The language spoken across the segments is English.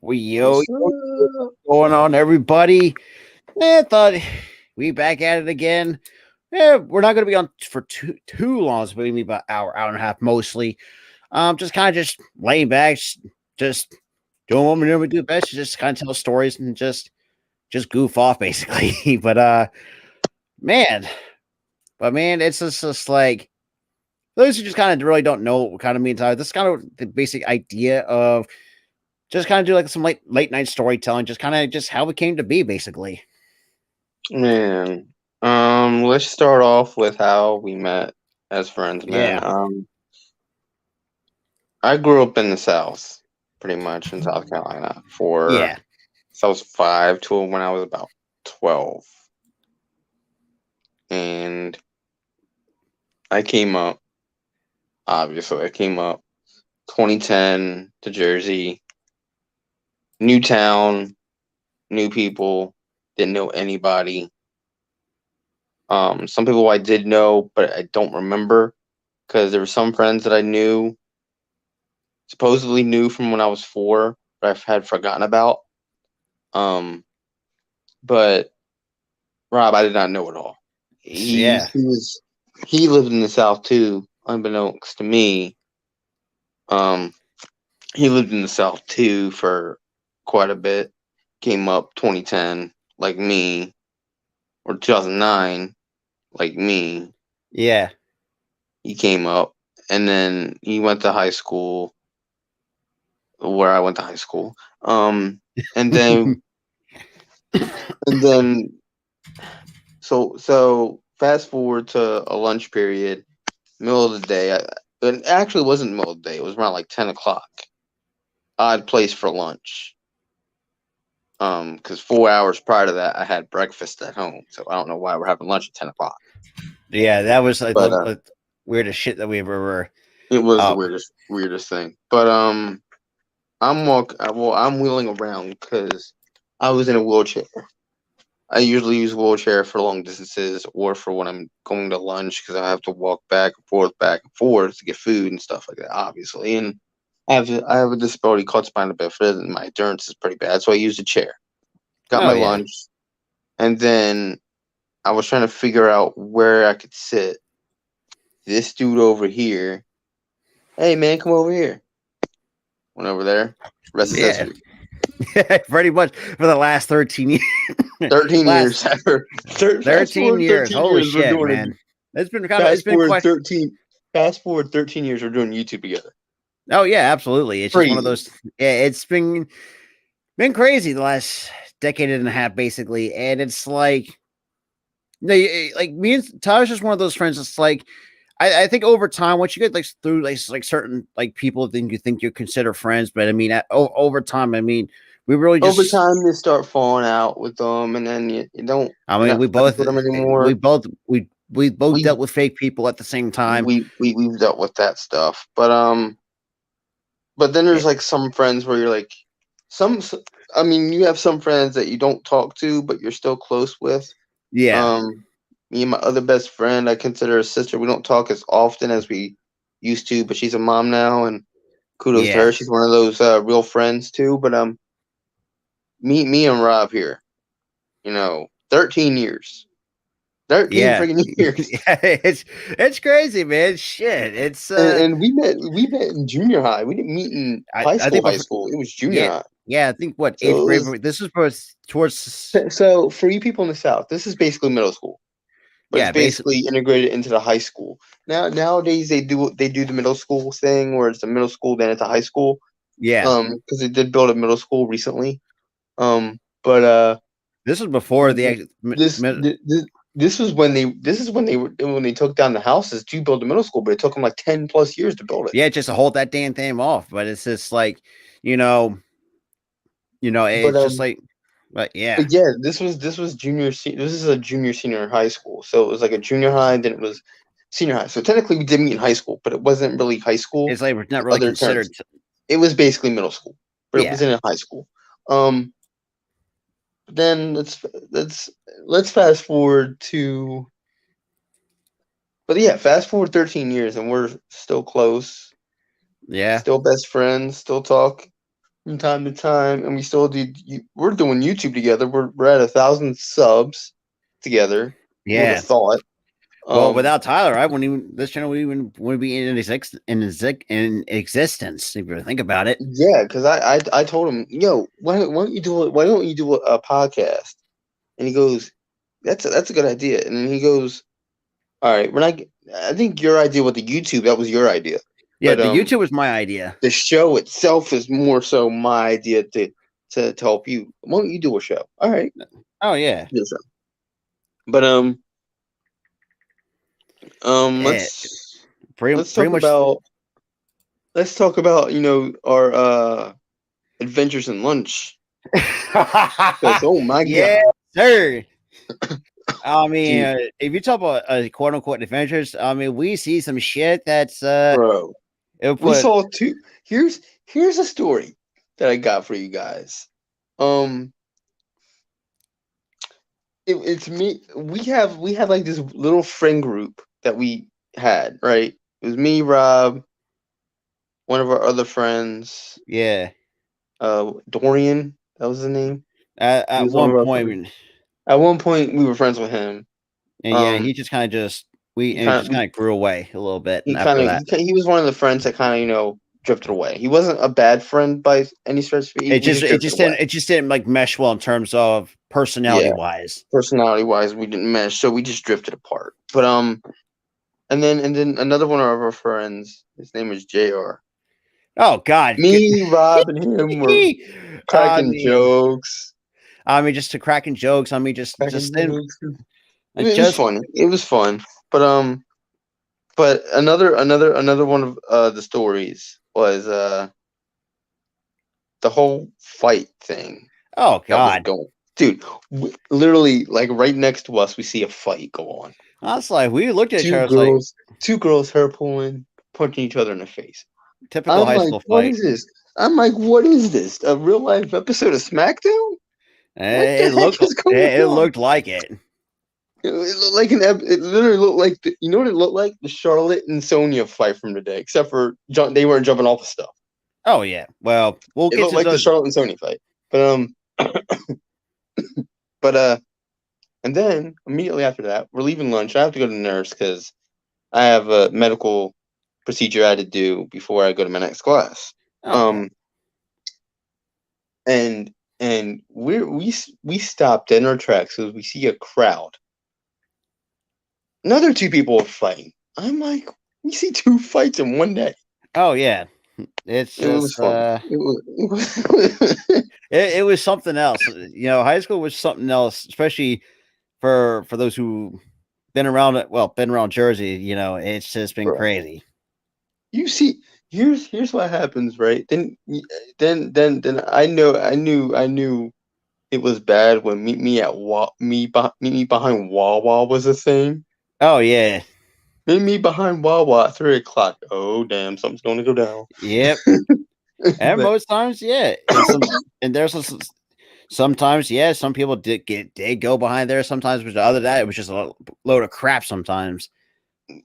What's What's going on, everybody? Thought we back at it again. We're not going to be on for too long. It's maybe about hour and a half, mostly. Just kind of just laying back, just doing what we normally do best. Just kind of tell stories and just goof off, basically. Man, man, it's just like those who just kind of really don't know what kind of means. This is kind of the basic idea of just kind of do like some late night storytelling, just kind of just how it came to be, basically. Man, let's start off with how we met as friends, man. Yeah, I grew up in the South, pretty much in South Carolina, for yeah, so I was 5 to when I was about 12, and I came up. Obviously, I came up 2010 to Jersey, new town, new people, didn't know anybody. Some people I did know, but I don't remember because there were some friends that I knew, supposedly knew from when I was 4, but I had forgotten about. Um, but Rob, I did not know at all. yeah. He lived in the South too, unbeknownst to me. Um, he lived in the South too for quite a bit. Came up 2010 like me, or 2009 like me. Yeah. He came up, and then he went to high school where I went to high school. And then and then so fast forward to a lunch period, middle of the day. It actually wasn't the middle of the day. It was around like 10 o'clock. Odd place for lunch. Because 4 hours prior to that, I had breakfast at home. So I don't know why we're having lunch at 10 o'clock. Yeah, that was like But the weirdest shit that we ever were. it was the Oh, weirdest thing. But I'm wheeling around because I was in a wheelchair. I usually use wheelchair for long distances or for when I'm going to lunch because I have to walk back and forth to get food and stuff like that, obviously. And I have a disability called spinal bifida, and my endurance is pretty bad, so I used a chair. Got oh my yeah, lunch, and then I was trying to figure out where I could sit. This dude over here, hey man, come over here. Went over there. Rest is yeah. history. Pretty much for the last 13 years. 13 last years after, fast 13 forward years. 13 Holy years, we're shit, doing man. it. It's been quite. Fast forward 13 years, we're doing YouTube together. Oh yeah, absolutely. It's just one of Crazy. those. Yeah, it's been crazy the last decade and a half, basically, and it's like. Like me and Tyler's just one of those friends. It's like I think over time, once you get like through like certain like people, then you think you consider friends. But I mean, over time, I mean, we really Over just. time, you start falling out with them, and then you don't, I you're mean, not friends with them we anymore. both we both We dealt with fake people at the same time. we've dealt with that stuff, but then there's It, like some friends where you're like, some, I mean, you have some friends that you don't talk to, but you're still close with. yeah, Um, Me and my other best friend, I consider a sister. We don't talk as often as we used to, but she's a mom now, and kudos to yeah, her. She's one of those real friends too. But me and Rob here, 13 years, 13 yeah. freaking years, Yeah, it's crazy, man. Shit, it's and we met in junior high. We didn't meet in high I school. think High school. It was junior yeah, high. yeah. I think what So eighth it grade. was This was towards so for you people in the South, this is basically middle school, but it's yeah, basically basically integrated into the high school. Nowadays they do the middle school thing where it's a middle school then it's a high school. yeah. Because they did build a middle school recently. But This was before the this this this is when they took down the houses to build the middle school, but it took them like 10 plus years to build it. yeah, just to hold that damn thing off. But it's just like you know, But it's just like, but yeah, yeah, this was this is a junior senior in high school, so it was like a junior high, then it was senior high. So technically we did meet in high school, but it wasn't really high school it's like we're not in really other considered. terms. It was basically middle school, but it was Yeah, in a high school. Um, then let's fast forward to, but yeah, fast forward 13 years and we're still close, yeah, still best friends, still talk. from time to time, and we still do. We're doing YouTube together. We're at 1,000 subs together. Who would have Yeah. thought? Well, without Tyler, I wouldn't even this channel wouldn't be in existence if you think about it. Yeah, because I told him, yo, why don't you do it? Why don't you do a podcast? And he goes, that's a good idea. And then he goes, all right, we're not. I think your idea with the YouTube, that was your idea. Yeah, But the YouTube was my idea. the show itself is more so my idea to help you. Why don't you do a show? All right, Oh yeah. do a show. But Yeah, pretty let's pretty talk much. about our adventures in lunch. Because oh my Yeah, god, sir. I mean, dude, if you talk about quote unquote adventures, I mean, we see some shit that's bro, it'll we put. saw two. Here's a story that I got for you guys. Um, it's me. We had like this little friend group that we had, right? It was me, Rob, one of our other friends, Yeah. Dorian. That was his name. He At was one one of our point, friends. At one point, we were friends with him. and yeah, he just kind of He kind of grew away a little bit he kind after of that. he was one of the friends that kind of drifted away. He wasn't a bad friend by any stretch. We just drifted away. It just didn't like mesh well in terms of personality Yeah, wise. personality wise, we didn't mesh, so we just drifted apart. But and then another one of our friends, his name was Jr. Oh God, Me, Rob, and him were I cracking mean, jokes. just to cracking jokes. I mean, Cracking jokes. It was just fun. It was fun. But another one of the stories was the whole fight thing oh that was God. going. Dude, literally, like right next to us, we see a fight go on. I was like, we looked at each Two other, like girls, two girls, hair pulling, punching each other in the face. typical I'm high like, school what fight. is this? I'm like, what is this? A real life episode of SmackDown? What the heck is going It on? looked like it. It looked like it literally looked like you know what it looked like? The Charlotte and Sonya fight from today, except for they weren't jumping off of stuff. Oh yeah. Well, we'll It get looked to like the those. Charlotte and Sonya fight. But and then immediately after that, we're leaving lunch. I have to go to the nurse because I have a medical procedure I had to do before I go to my next class. Oh yeah. And we stopped in our tracks because we see a crowd. Another two people are fighting. I'm like, we see two fights in one day. Oh yeah. It's It was just fun. it was something else. You know, high school was something else, especially for those who been around it. Well, been around Jersey. You know, it's just been Bro, crazy. you see, here's what happens, right? Then I knew it was bad when meet me at meet me behind Wawa was a thing. Oh yeah. Meet me behind Wawa at 3 o'clock. Oh damn, something's going to go down. Yep. And But most times, yeah. And there's sometimes, yeah, some people did go behind there. Sometimes, but other than that, it was just a load of crap. Sometimes.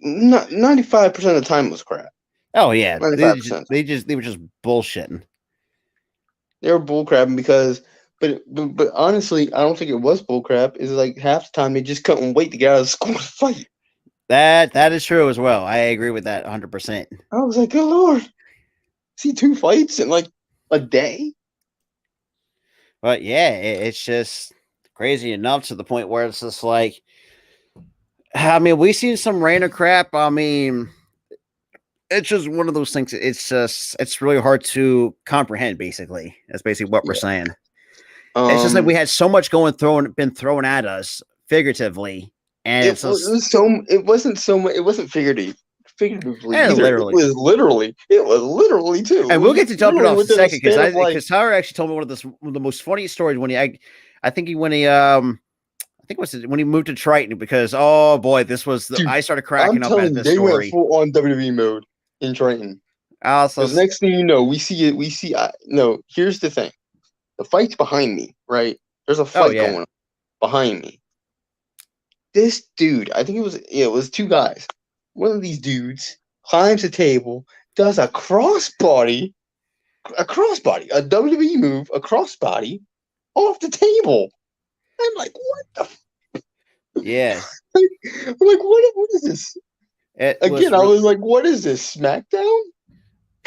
95% of the time was crap. Oh yeah, 95%. they were just bullshitting. They were bullcrapping because, but honestly, I don't think it was bullcrap. It's like half the time they just couldn't wait to get out of school to fight. That is true as well. I agree with that 100%. I was like, good lord, see two fights in like a day. But yeah, it's just crazy enough to the point where it's just like, I mean, we seen some random crap. I mean, it's just one of those things. It's really hard to comprehend. Basically, that's basically what we're Yeah. saying. It's just like we had so much been thrown at us figuratively, and it wasn't so much. It wasn't figuratively and either. literally. It was literally too. And we'll get to jump it off in a second because Tyler actually told me one of the most funniest stories when I think when he I think it was when he moved to Triton because oh boy, I started cracking up at this they story. went full on WWE mode in Triton. Also, Because next thing you know, we see it. No, here's the thing: the fight's behind me, right? There's a fight going on behind me. This dude, I think it was two guys. One of these dudes climbs the table, does a crossbody, a crossbody, a WWE move, a crossbody off the table. I'm like, what the? Yeah, I'm like, what is this? it was Again, I real. was like, what is this? SmackDown?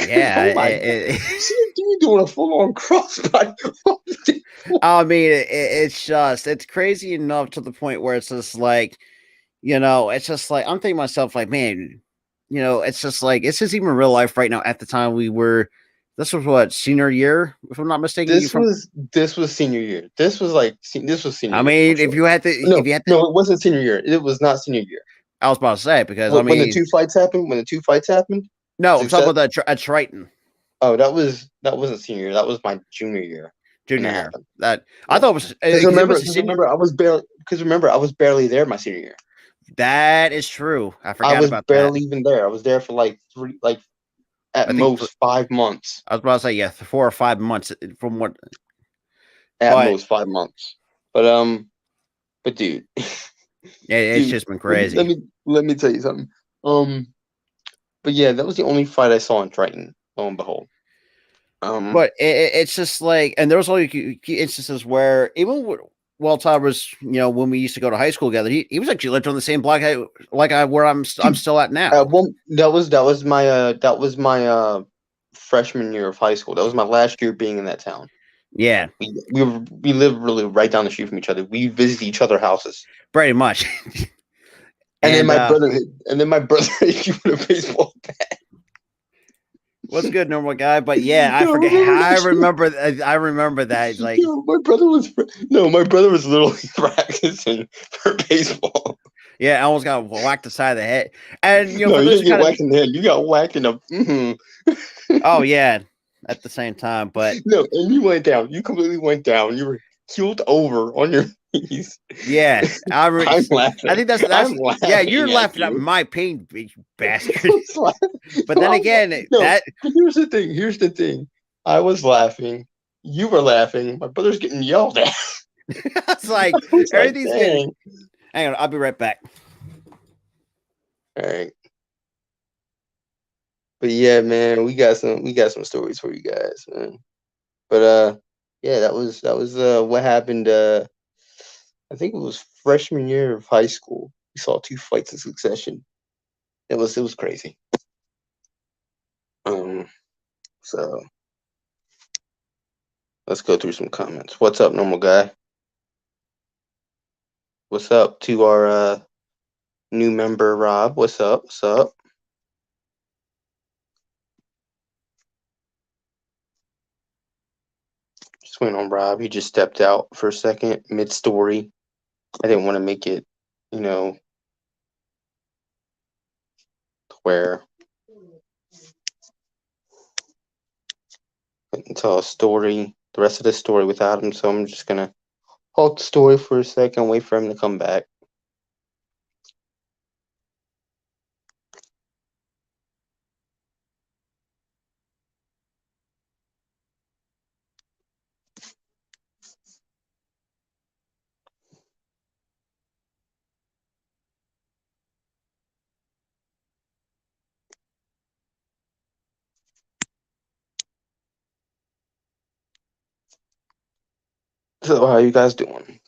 Yeah, Oh my god! See a dude doing a full-on crossbody off the table. I mean, it's crazy enough to the point where it's just like, it's just like I'm thinking to myself, like, man, it's just like it's just even real life right now. At the time, this was what, senior year, if I'm not mistaken. You This from? was this was senior year. This was senior I year for mean, sure. if No, you had to, no, it wasn't senior year. It was not senior year. I was about to say because I When the mean, two fights happened, no, I'm talking success. about that at Triton Oh, that wasn't senior year. That was my junior year when junior it year. happened. That I Yeah, thought was because because it was remember, a senior. I was barely there my senior year. That is true. I I forgot was about that. barely even there. I was there for like at I think most 5 months. I was about to say, yeah, 4 or 5 months from what, At but most 5 months. But dude, yeah, it's dude, just been let me let crazy. me let me tell you something. Um, but yeah, that was the only fight I saw in Triton. Lo and behold. But it's just like, and there was only instances where even while Todd was, when we used to go to high school together, he was actually lived on the same block where I'm Dude, still at now. well, that was my freshman year of high school. That was my last year being in that town. Yeah, We lived really right down the street from each other. We visited each other's houses. pretty much. And then and my brother hit you with a baseball. what's good, normal guy? But yeah, I Yo, forget. remember I that shit? remember. I remember that. Like, Yo, my brother was literally practicing for baseball. yeah, I almost got whacked the side of the head. And No, for you those didn't who get kind of, whacked in the head. You got whacked in the. oh yeah, at the same time, but No, and you went down. You completely went down. You were keeled over on your knees. yeah, I'm I laughing. think that's I'm yeah. You're laughing at laughing at you. my pain, you I bastard. was laughing. But No, then again, no, that but here's the thing. Here's the thing. I was laughing. You were laughing. My brother's getting yelled at. it's I like was like, everything's getting. dang. Hang on, I'll be right back. All right. But yeah, man, we got some stories for you guys, man. But yeah, that was what happened. I think it was freshman year of high school. We saw two fights in succession. It was crazy. Um, so let's go through some comments. What's up, normal guy? What's up to our new member, Rob? What's up? What's up? Just went on Rob. He just stepped out for a second mid story. I didn't want to make it, you know, where I can tell a story, the rest of the story without him. So I'm just gonna halt the story for a second, wait for him to come back. So how you guys doing?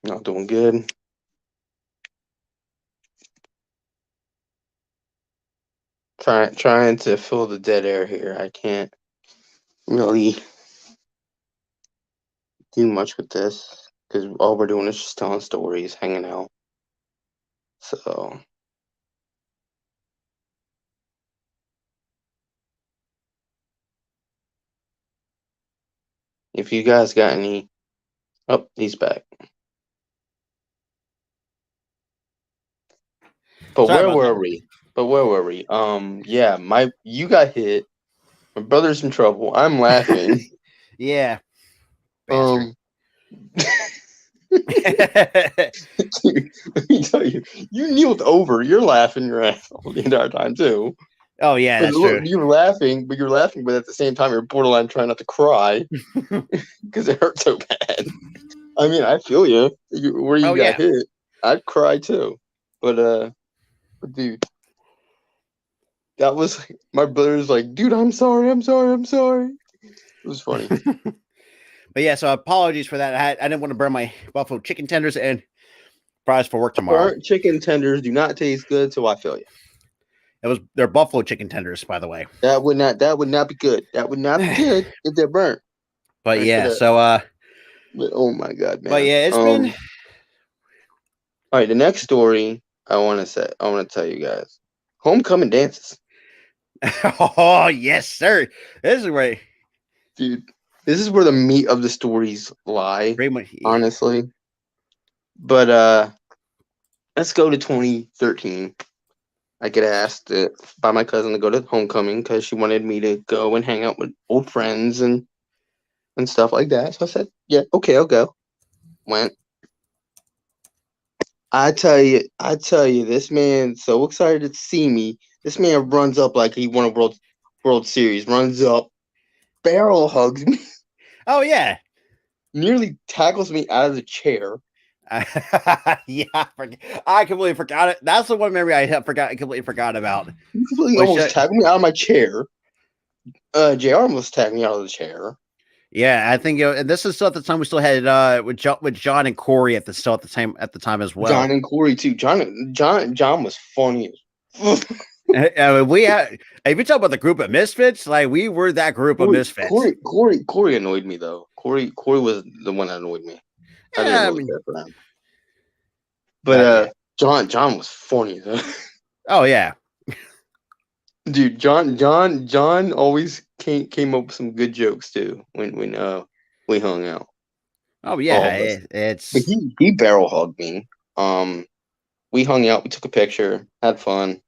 Not doing good. Trying to fill the dead air here. I can't really do much with this because all we're doing is just telling stories, hanging out. So if you guys got any, oh, he's back. But Sorry where about that. were we? Yeah, you got hit. My brother's in trouble. I'm laughing. Yeah, bastard. Um, dude, let me tell you, you kneeled over. You're laughing your ass off the entire time too. Oh yeah, But that's look, true. you're laughing, but at the same time, you're borderline trying not to cry because it hurt so bad. I mean, I feel you. Where Oh you got yeah, hit, I'd cry too. But dude, That was my brother's like, dude, I'm sorry. It was funny. But yeah, so apologies for that. I didn't want to burn my buffalo chicken tenders and fries for work tomorrow. Burnt chicken tenders do not taste good, so I feel you. They're buffalo chicken tenders, by the way. That would not be good. That would not be good if they're burnt. But yeah, But, oh my god, man. But yeah, it's been. All right, the next story I want to tell you guys. Homecoming dances. Oh yes, sir. This is where, dude. This is where the meat of the stories lie. Much, yeah. Honestly. But let's go to 2013. I get asked by my cousin to go to homecoming because she wanted me to go and hang out with old friends and stuff like that. So I said, yeah, okay, I'll go. Went. I tell you, this man so excited to see me. This man runs up like he won a World Series. Runs up, barrel hugs me. Oh yeah. Nearly tackles me out of the chair. Yeah, I completely forgot it. That's the one memory I completely forgot about. You completely almost tackled me out of my chair. JR almost tagged me out of the chair. Yeah, I think and this is still at the time we still had with John and Corey at the time as well. John and Corey too. John was funny. We had. If you talk about the group of misfits, like we were that group of misfits. Corey annoyed me though. Corey was the one that annoyed me. I didn't really care for him. But John was funny though. Oh yeah. Dude, John always came up with some good jokes too when we hung out. Oh yeah, but he barrel hugged me. We hung out, we took a picture, had fun.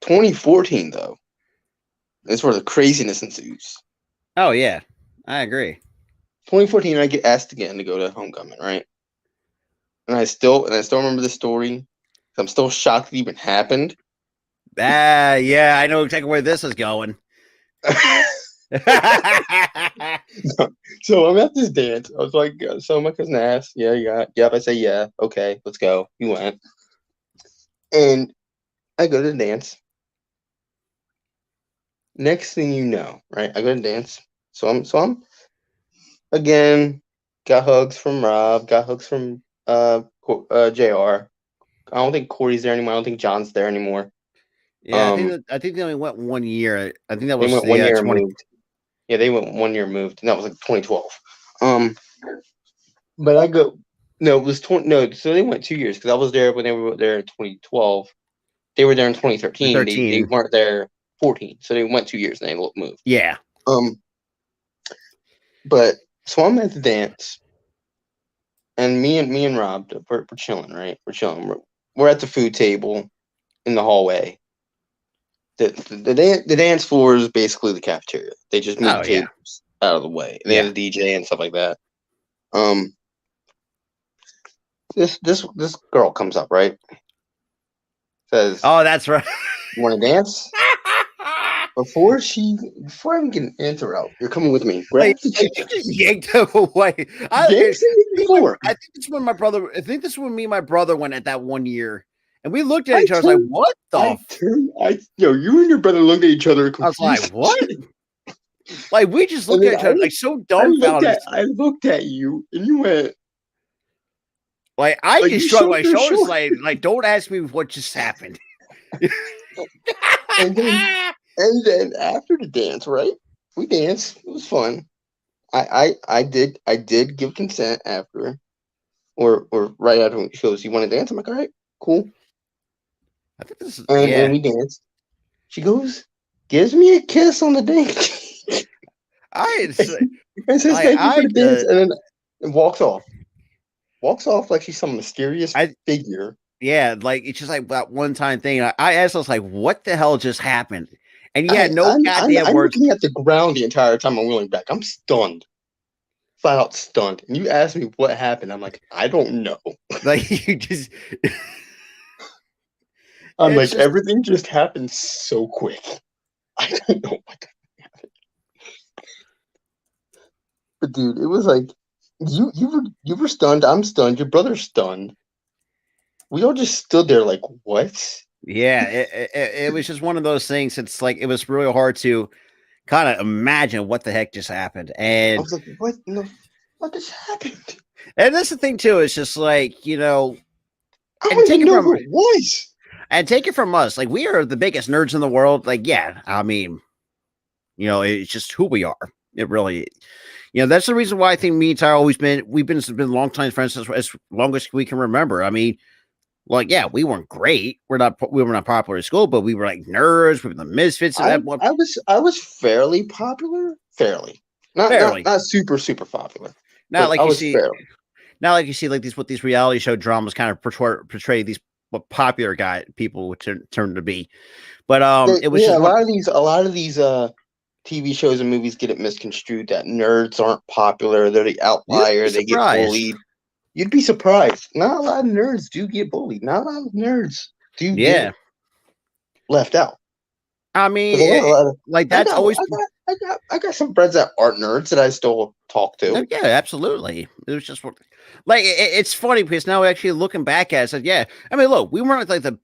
2014 though, that's where the craziness ensues. Oh yeah, I agree. 2014, I get asked again to go to homecoming, right? And I still remember the story. I'm still shocked it even happened. Yeah, I know exactly where this is going. So I'm at this dance. I was like, so my cousin asked, yep. I say, yeah, okay, let's go. He went. And I go to the dance. Next thing you know, right? I go to dance. So I'm again, got hugs from Rob, got hugs from JR. I don't think Corey's there anymore. I don't think John's there anymore. Yeah, I think they only went 1 year. I think that was 1 year 20. Yeah, they went 1 year moved, and that was like 2012. But I go. No, it was 20. No, so they went 2 years because I was there when they were there in 2012. They were there in 2013. They weren't there 14, so they went 2 years and they moved. Yeah. But so I'm at the dance, and me and Rob, we're chilling, right? We're chilling. We're at the food table in the hallway. The dance floor is basically the cafeteria. They just move tables out of the way. They have a DJ and stuff like that. This girl comes up, right? Says, "Oh, that's right. You want to dance?" Before I even get an answer out, you're coming with me. You just yanked her away. I think it's when my brother. I think this is when me and my brother went at that 1 year. And we looked at each other. I was like, "What the?" You and your brother looked at each other. I was like, "What?" Like we just looked at each other, like so dumbfounded. I looked at you, and you went. Like I just shrugged my shoulders, like don't ask me what just happened. and then after the dance, right? We danced. It was fun. I did give consent after, or right after she goes, "You want to dance?" I'm like, "All right, cool." I think this is, and we danced. She goes, gives me a kiss on the dance. I says, "Thank you for the dance," and then walks off. Walks off like she's some mysterious figure. Yeah, like it's just like that one time thing. I asked, I was like, "What the hell just happened?" And you had no goddamn words. I'm looking at the ground the entire time I'm wheeling back. I'm stunned. Flat out stunned. And you asked me what happened. I'm like, I don't know. Like you just I'm like, everything just happened so quick. I don't know what happened. But dude, it was like you were stunned, I'm stunned, your brother's stunned. We all just stood there like, what? Yeah, it was just one of those things. It's like it was really hard to kind of imagine what the heck just happened. I was like, what? No, what just happened? And that's the thing too. It's just like, I and don't even know who it was. take it from us. Like we are the biggest nerds in the world. Like, yeah, I mean, it's just who we are. It really, that's the reason why I think me and Ty we've been longtime friends as long as we can remember. I mean, like, yeah, we weren't great. We were not popular at school, but we were like nerds. We were the misfits at that one. I was fairly popular, fairly, Fairly. not super super popular, Not but like I you was see, fairly. not like you see like these reality show dramas kind of portray these what popular people would turn to be. But it was Yeah, just one. a lot of these TV shows and movies get it misconstrued that nerds aren't popular. They're the You'd be outlier. They get surprised. bullied. You'd be surprised. Not a lot of nerds do get bullied. Not a lot of nerds do Yeah, get left out. I mean, Because a lot of like that's always. I got some friends that aren't nerds that I still talk No, to. yeah, absolutely. It was just like it's funny because now actually looking back at it, said, yeah, I mean, look, we weren't like the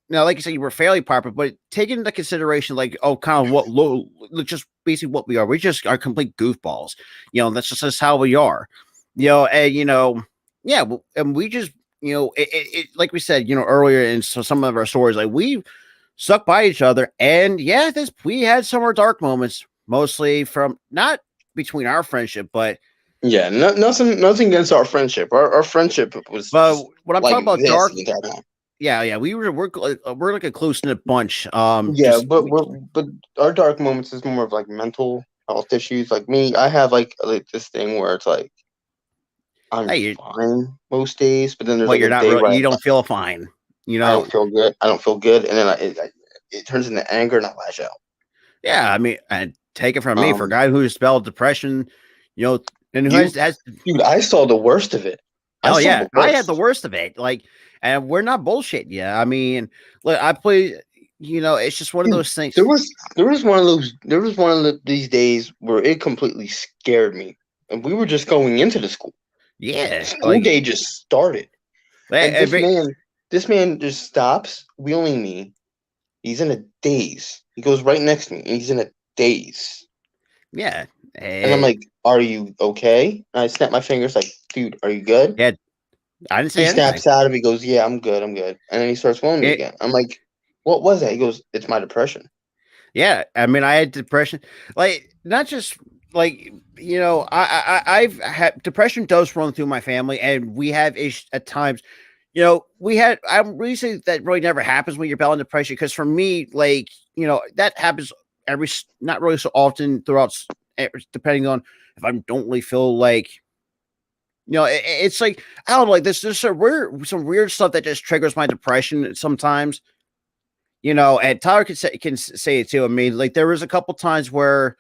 like you said, you were fairly popular, but taking into consideration, like, oh, kind of what low, just basically what we are. We just are complete goofballs. That's how we are. And yeah, and we just, like we said, earlier in some of our stories, like we stuck by each other, and yeah, we had some of our dark moments, mostly from not between our friendship, but Yeah, nothing against our friendship. Our friendship was just what I'm like talking about this dark. the entire time. Yeah, we're like a close knit bunch. Yeah, but our dark moments is more of like mental health issues. Like me, I have like this thing where it's like I'm hey, fine most days, but then there's well, like you're a not day really, where you don't feel fine. I don't feel good. I don't feel good, and then it turns into anger and I lash out. Yeah, I mean, and take it from me, for a Um, guy who's spelled depression, and who you, has dude, I saw the worst of it. I oh saw yeah, the I had the worst. worst of it. Like, and we're not bullshit. Yeah, I mean, look, I play. It's just one of Dude, those things. there was one of these days where it completely scared me, and we were just going into the school. Yeah, School like, day just started, and this man just stops wheeling me. He's in a daze. He goes right next to me, and he's in a daze. yeah, And I'm like, "Are you okay?" And I snap my fingers, like, "Dude, are you good?" yeah. I didn't He say anything. snaps out of it. He goes, "Yeah, I'm good. I'm good." And then he starts wheeling me It, again. I'm like, "What was that?" He goes, "It's my depression." yeah, I mean, I had depression, like not just like I've had depression does run through my family, and we have at times. We had. I'm really saying that really never happens when you're battling depression because for me, like that happens not really so often throughout, depending on if I don't really feel like. It's like I don't know, like this. There's some weird stuff that just triggers my depression sometimes. And Tyler can say it too. I mean, like there was a couple times where,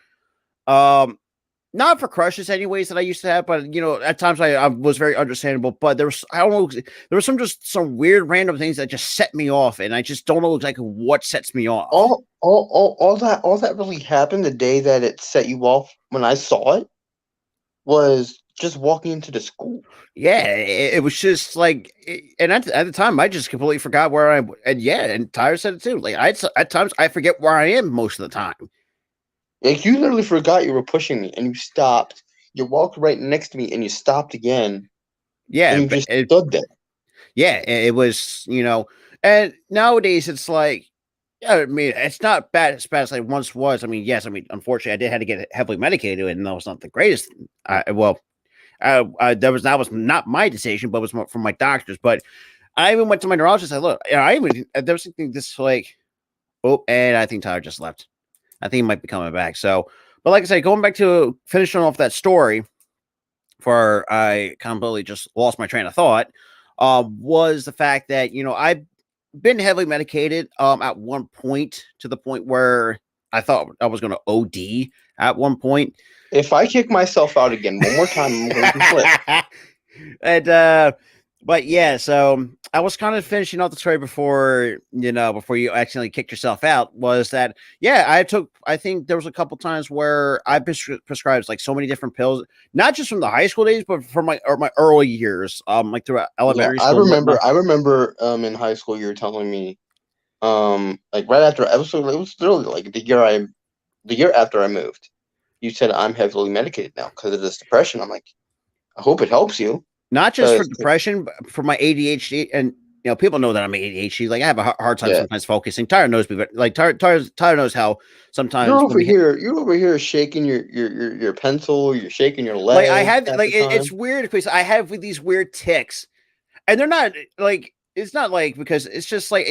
not for crushes anyways that I used to have, but at times I was very understandable. But there was I don't know, there was some weird random things that just set me off, and I just don't know exactly what sets me off. All that really happened the day that it set you off when I saw it was just walking into the school. Yeah, it was just like, and at the time I just completely forgot where I and yeah, and Tyler said it too. Like at times I forget where I am most of the time. Like you literally forgot you were pushing me and you stopped. You walked right next to me and you stopped again and Yeah, you but just stood there. yeah, it was, and nowadays it's like, yeah, I mean, it's not bad as it once was. I mean, yes, I mean, unfortunately, I did have to get heavily medicated, and that was not the greatest. Well, that was not my decision, but it was more from my doctors. But I even went to my neurologist. I look, there was something this like, oh, and I think Tyler just left. I think he might be coming back. So, but like I said, going back to finishing off that story, for I completely just lost my train of thought, was the fact that I've been heavily medicated at one point, to the point where I thought I was going to OD at one point. If I kick myself out again one more time, I'm going to flip. And but yeah, so I was kind of finishing off the story before you accidentally kicked yourself out. Was that yeah? I think there was a couple times where I prescribed like so many different pills, not just from the high school days, but from my early years, like through Yeah, elementary school and whatnot. I remember in high school you were telling me Like right after it was literally like the year after I moved. You said I'm heavily medicated now because of this depression. I'm like, I hope it helps you. Not just for depression, but for my ADHD. And people know that I'm ADHD. Like I have a hard time sometimes focusing. Tyler knows me, but like Tyler knows how sometimes you're over here shaking your pencil, you're shaking your leg. Like I have like it's weird because I have these weird tics, and they're not like it's not like because it's just I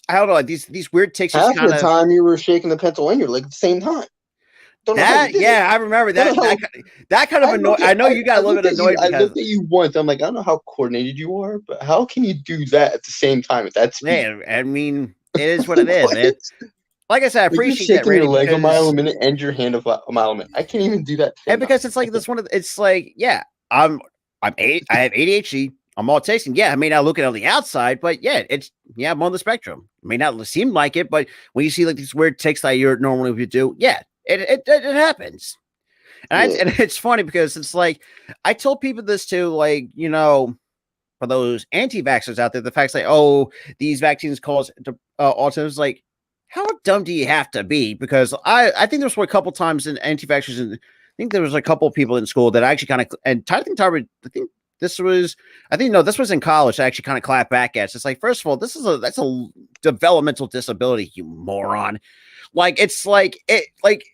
don't know, like these weird tics. Half the time you were shaking the pencil and your leg at the same time. I remember that kind of annoyed. I know you got a little bit annoyed because I looked at you once. I'm like, I don't know how coordinated you are, but how can you do that at the same time at that speed? Man, I mean, it is what it is, man. Like I said, I appreciate that. Shaking your leg a mile a minute and your hand a mile a minute. I can't even do that. And because it's like this one. It's like, yeah, I have ADHD. I'm autistic. Yeah, I may not look at it on the outside, but yeah, I'm on the spectrum. It may not seem like it, but when you see like these weird tics that you normally would do, yeah, it happens. And and it's funny because it's like I told people this too, like for those anti-vaxxers out there, the fact's like, oh, these vaccines cause autism. It's like, how dumb do you have to be? Because I think there were a couple times in anti-vaxxers, and I think there was a couple of people in school that actually kind of, and I think this was in college. I actually kind of clapped back at. It's like, first of all, that's a developmental disability, you moron. Like it's like it like.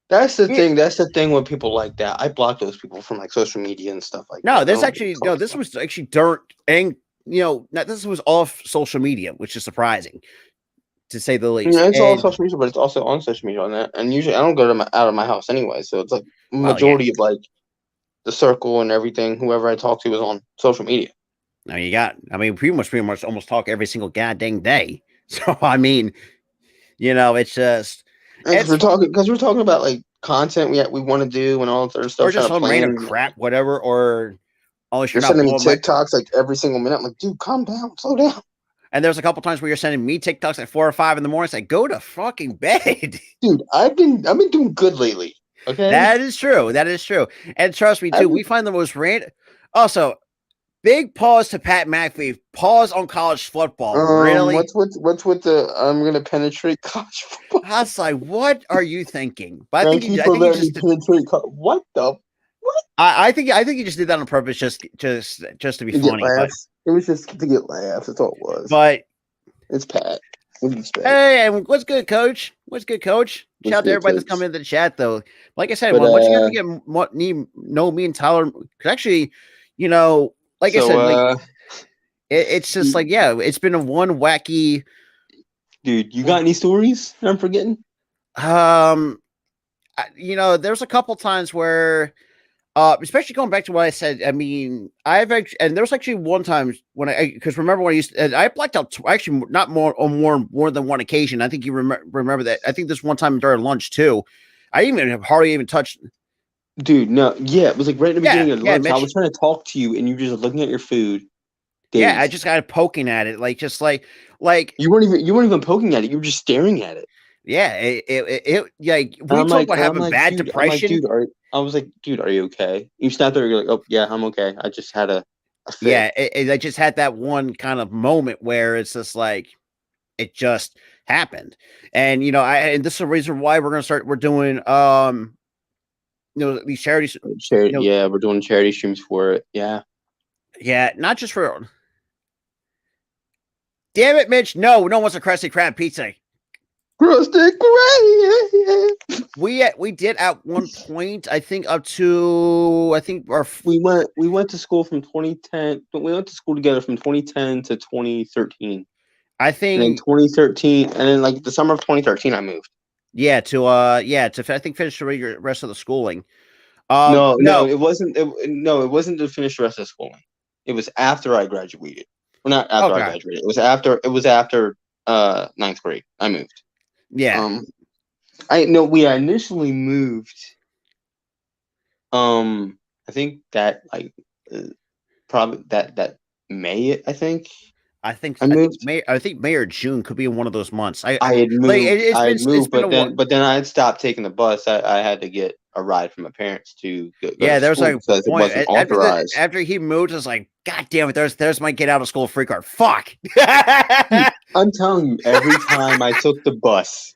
That's the thing. That's the thing with people like that. I block those people from like social media and stuff like that. This was actually dirt, and this was off social media, which is surprising, to say the least. Yeah, it's all social media, but it's also on social media on that. And usually, I don't go out of my house anyway, so it's like majority of like the circle and everything. Whoever I talk to is on social media. Now pretty much almost talk every single goddamn day. So I mean, it's just. Because we're talking about like content we want to do and all that other stuff, or just some random crap, whatever. Or you're sending me TikToks like every single minute. I'm like, dude, calm down, slow down. And there's a couple times where you're sending me TikToks at 4 or 5 in the morning. It's like, go to fucking bed, dude. I've been doing good lately. Okay, that is true. And trust me too, we find the most random. Also, big pause to Pat McAfee. Pause on college football. Really? What's with the I'm gonna penetrate college football? I was like, what are you thinking? But I think you just penetrate. What the? What? I think you just did that on purpose, just to be funny. But it was just to get laughs. That's all it was. But it's Pat. Hey, and what's good, Coach? Shout out to everybody that's coming into the chat, though. Like I said, once you have to know me and Tyler, because actually, like I said, like it's just like, yeah, it's been a one wacky. Dude, you got any stories I'm forgetting? There's a couple times where, especially going back to what I said. I mean, and there was actually one time when because remember when I blacked out actually not more than one occasion. I think you remember that. I think this one time during lunch too. I hardly even touched. Dude, no, yeah, it was like right in the beginning of lunch. I was trying to talk to you, and you were just looking at your food. Yeah, I just got poking at it, like you weren't even poking at it. You were just staring at it. Yeah, it like we talk about having bad depression. I was like, dude, are you okay? You snapped there. You're like, oh yeah, I'm okay. I just had a fit. Yeah, I just had that one kind of moment where it's just like it just happened, and and this is the reason why we're doing these charities. Yeah, we're doing charity streams for it. Yeah, not just for. Damn it, Mitch! No one wants a Krusty Krab pizza. Krusty Krab. We did at one point. I think up to we went to school from 2010. We went to school together from 2010 to 2013. I think in 2013, and then like the summer of 2013, I moved. Yeah, to finish the rest of the schooling. No, it wasn't. It wasn't to finish the rest of the schooling. It was after I graduated. Well, not after I graduated. It was after 9th grade. I moved. Yeah. We initially moved. I think that probably that May. I think May or June could be one of those months. I had moved. But then I had stopped taking the bus. I had to get a ride from my parents to go Yeah, to there's school like a because it point wasn't authorized. after he moved, I was like, God damn it, there's my get out of school free card. Fuck. Dude, I'm telling you, every time I took the bus,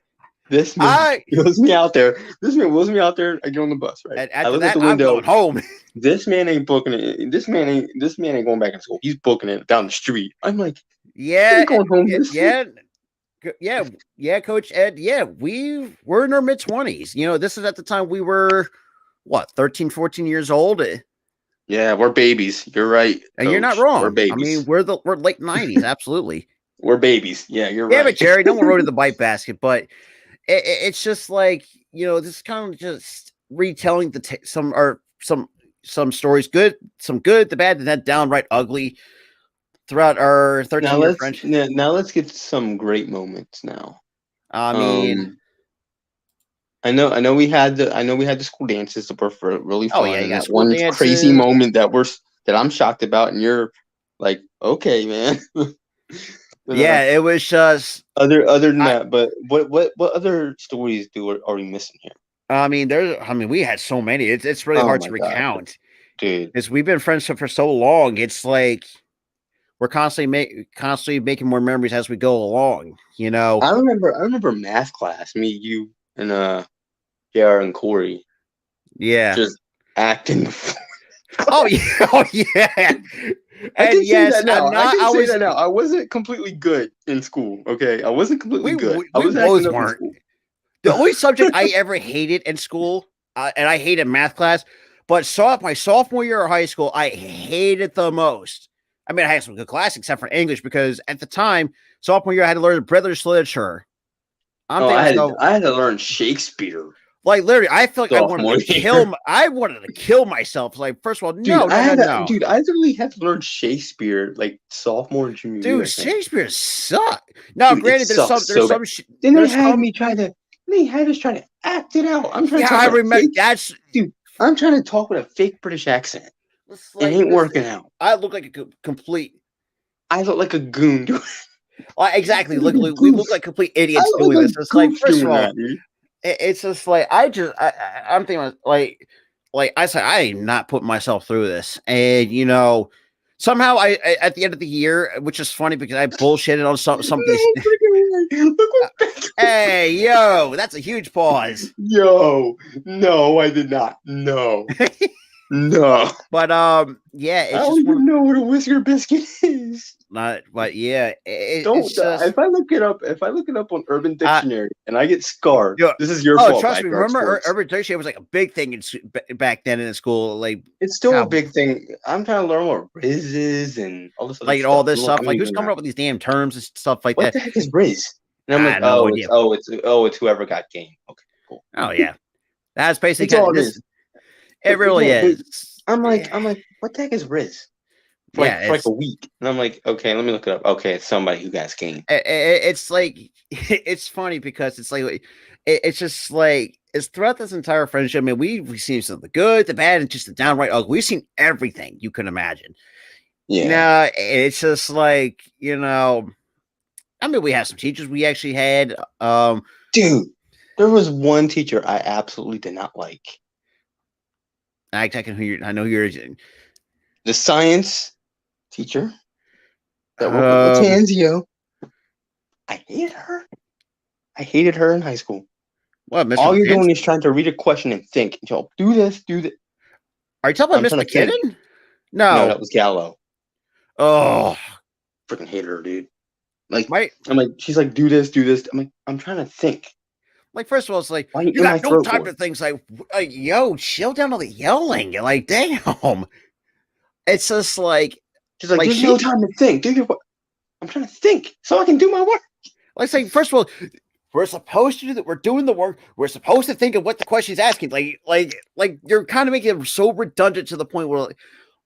this man I wheels me out there. This man wheels me out there. I get on the bus, right? and I after look at that, the I'm window. going home. This man ain't booking it. This man ain't going back in school. He's booking it down the street. I'm like, I Yeah, ain't going home this week. yeah, yeah, Coach Ed. Yeah, we're in our mid-20s. You know, this is at the time we were what 13, 14 years old. Yeah, we're babies. You're right, And you're not Coach. We're wrong. I mean, babies. we're late 90s, absolutely. We're babies. Yeah, you're Yeah, but right. Jerry, no one wrote in the bite basket, but it's just like, you know, this is kind of just retelling some stories, some good, the bad, and that downright ugly throughout our Now 13-year let's friendship. now let's get to some great moments now. I mean, I know we had the school dances that were really oh yeah, fun, you and got that school one crazy dances. moment that I'm shocked about, and you're like, okay, man. But, Yeah, it was just other than I that, but what other stories are we missing here? I mean, we had so many. It's really Oh hard my to god, recount. dude! Because we've been friends for so long. It's like we're constantly making more memories as we go along, you know. I remember math class. Me, you, and JR and Corey Yeah. just acting. Oh yeah. Oh yeah. I And can say yes, that now. I can I say was that now. I wasn't completely good in school. Okay, I wasn't completely good. I we was acting both up in weren't. school. The only subject I ever hated in school, and I hated math class, but my sophomore year of high school, I hated the most. I mean, I had some good classes except for English because at the time, sophomore year, I had to learn British literature. I'm Oh, thinking to myself, I had to learn Shakespeare like literally, I feel like sophomore year. I wanted to kill myself. Like, first of all, Dude, no. I literally had to learn Shakespeare like sophomore and junior year, Dude, I think. Shakespeare suck. Now, Dude, it granted, sucks so bad. Then they had us trying to act it out. I'm trying to yeah, talk I with a remember fake that's dude. I'm trying to talk with a fake British accent. it's It like ain't this. working out. I look like a complete. I look like a goon, dude. Exactly. I look like a We look goof. like complete I idiots look doing like this. a It's like, goof first of doing all, that, dude. it's just like I'm thinking like I said, I am not putting myself through this, and you know, somehow at the end of the year, which is funny because I bullshitted on some of these. No freaking way. Look what's back. Hey, yo, that's a huge pause. Yo, no, I did not. No, no. But yeah, I it's don't just one. even know what a whisker biscuit is. Not, but yeah, Don't it's just. if I look it up on Urban Dictionary and I get scarred, Yeah. this is your Oh, fault, trust me. Backyard Remember, Sports. urban dictionary was like a big thing back then in school. Like, It's still a how, big thing. I'm trying to learn what Riz is and all this other like all stuff. this stuff. I'm Like, who's even coming not. up with these damn terms and stuff like What that? the heck is Riz? And I'm I like, had no idea. it's whoever got game. Okay, cool. Oh yeah, that's basically That's kind of all it this. is. It really Yeah, but is. I'm like, what the heck is Riz? Yeah, For like a week, and I'm like, okay, let me look it up. Okay, it's somebody who got game. it's like it's funny because it's like it's just like it's throughout this entire friendship. I mean, we've seen some of the good, the bad, and just the downright ugly. We've seen everything you can imagine. Yeah. You know, it's just like, you know, I mean, we have some teachers we actually had. Dude, there was one teacher I absolutely did not like. I know who you're. The science teacher that worked with Latanzio. I hated her. I hated her in high school. What, Mr. All you're McKinnon? doing is trying to read a question and think. Yo, do this, do that. Are you talking about Miss McKinnon? No. No, that was Gallo. Oh, freaking hate her, dude. Like, right. I'm like, she's like, do this, do this. I'm like, I'm trying to think. Like, first of all, it's like, Why you got no time for things like, yo, chill down on the yelling. You're like, damn. It's just like, she's like there's no time to think. I'm trying to think so I can do my work. Like, saying, first of all, we're supposed to do that. We're doing the work. We're supposed to think of what the question's asking. Like you're kind of making it so redundant to the point where,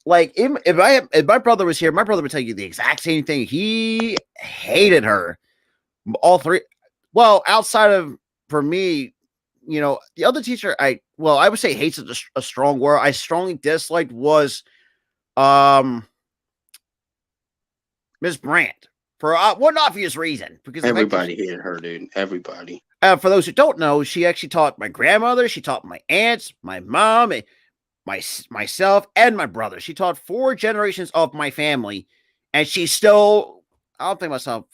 like, if my brother was here, my brother would tell you the exact same thing. He hated her. All three. Well, outside of, for me, you know, the other teacher I would say hates is a strong word. I strongly disliked was Miss Brandt for one obvious reason, because everybody hated her, dude. Everybody. For those who don't know, she actually taught my grandmother, she taught my aunts, my mom, myself, and my brother. She taught 4 generations of my family, and she's still. I'll think to myself,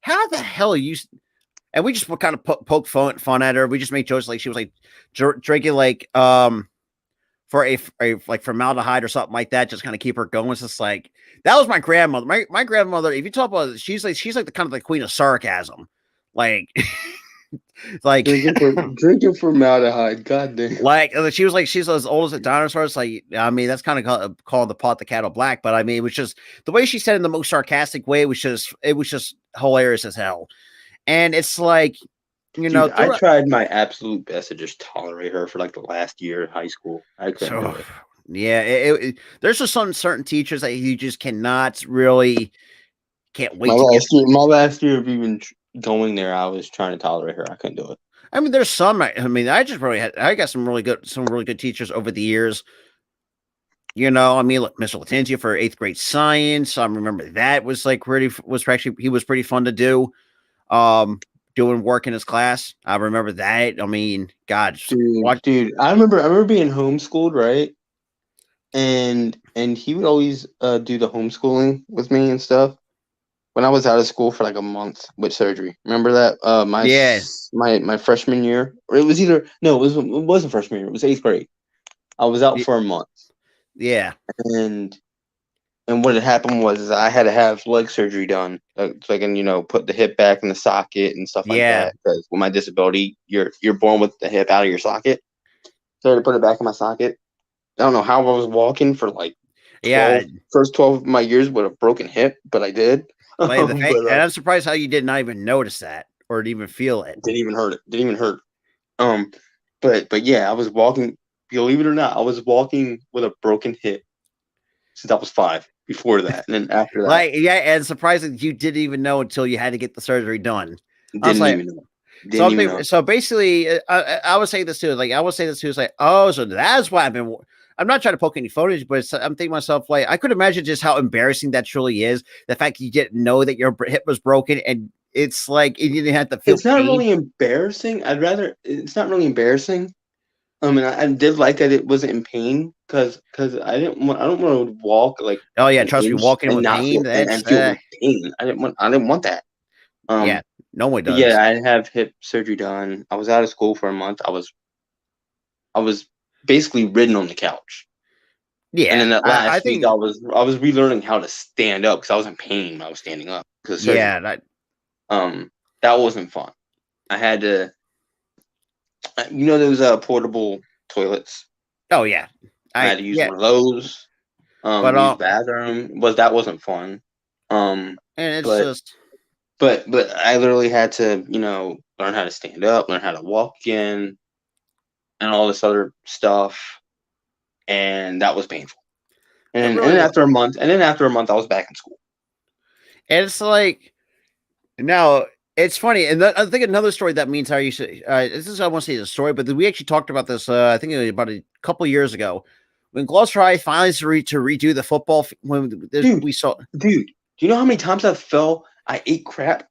how the hell are you? And we just kind of poke fun at her. We just make jokes like she was like drinking like for a like formaldehyde or something like that, just kind of keep her going. It's just like that was my grandmother. My grandmother, if you talk about, she's like the kind of the queen of sarcasm, like like drinking formaldehyde. God damn. like she was like she's as old as a dinosaur. It's like, I mean, that's kind of called the pot the kettle black, but I mean, it was just the way she said it in the most sarcastic way. It was just hilarious as hell. And it's like, you know, I tried my absolute best to just tolerate her for like the last year of high school. I couldn't do it. Yeah, there's just some certain teachers that you just can't wait. My last year of even going there, I was trying to tolerate her. I couldn't do it. I mean, there's some. I mean, I got some really good teachers over the years. You know, I mean, look, Mr. Latentia for 8th grade science. I remember that was like he was pretty fun to do. Doing work in his class. I remember that. I mean, God, dude, I remember being homeschooled, right? And he would always do the homeschooling with me and stuff when I was out of school for like a month with surgery. Remember that? My freshman year, or it was it wasn't freshman year. It was 8th grade. I was out for a month. Yeah, and what had happened was I had to have leg surgery done, so I can put the hip back in the socket and stuff like that. Because with my disability, you're born with the hip out of your socket. So I had to put it back in my socket. I don't know how I was walking for like first 12 of my years with a broken hip, but I did. And I'm surprised how you did not even notice that or even feel it. Didn't even hurt. But yeah, I was walking. Believe it or not, I was walking with a broken hip since I was 5. Before that, and then after that, and surprising you didn't even know until you had to get the surgery done. So basically, I would say this too. It's like, oh, so that's why I'm not trying to poke any footage, but I'm thinking to myself, like, I could imagine just how embarrassing that truly is. The fact you didn't know that your hip was broken, and it's like you didn't have to feel. It's not really embarrassing. It's not really embarrassing. I did like that it wasn't in pain because I don't want to walk like. Oh yeah, trust me, walking with pain and feel pain. I didn't want that. Yeah, no one does. Yeah, I have hip surgery done. I was out of school for a month. I was basically ridden on the couch. Yeah, and then that last week I was relearning how to stand up because I was in pain when I was standing up. That wasn't fun. I had to. Those portable toilets. Oh yeah, I had to use one of those. Use bathroom that wasn't fun. And it's but I literally had to learn how to stand up, learn how to walk again, and all this other stuff, and that was painful. And then after a month, I was back in school. And it's like now. It's funny, and I think another story that means how you should. This is I won't say the story, but we actually talked about this. I think it was about a couple years ago when Gloucester High finally to redo the football. We saw, dude. Do you know how many times I ate crap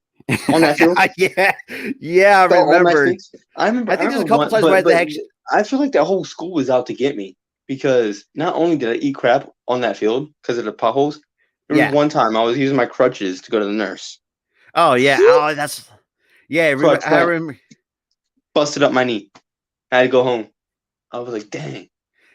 on that field? yeah, I remember. I think there's a couple times where I feel like that whole school was out to get me because not only did I eat crap on that field because of the potholes, there was one time I was using my crutches to go to the nurse. Oh yeah! Oh, that's I remember. Busted up my knee. I had to go home. I was like, "Dang!"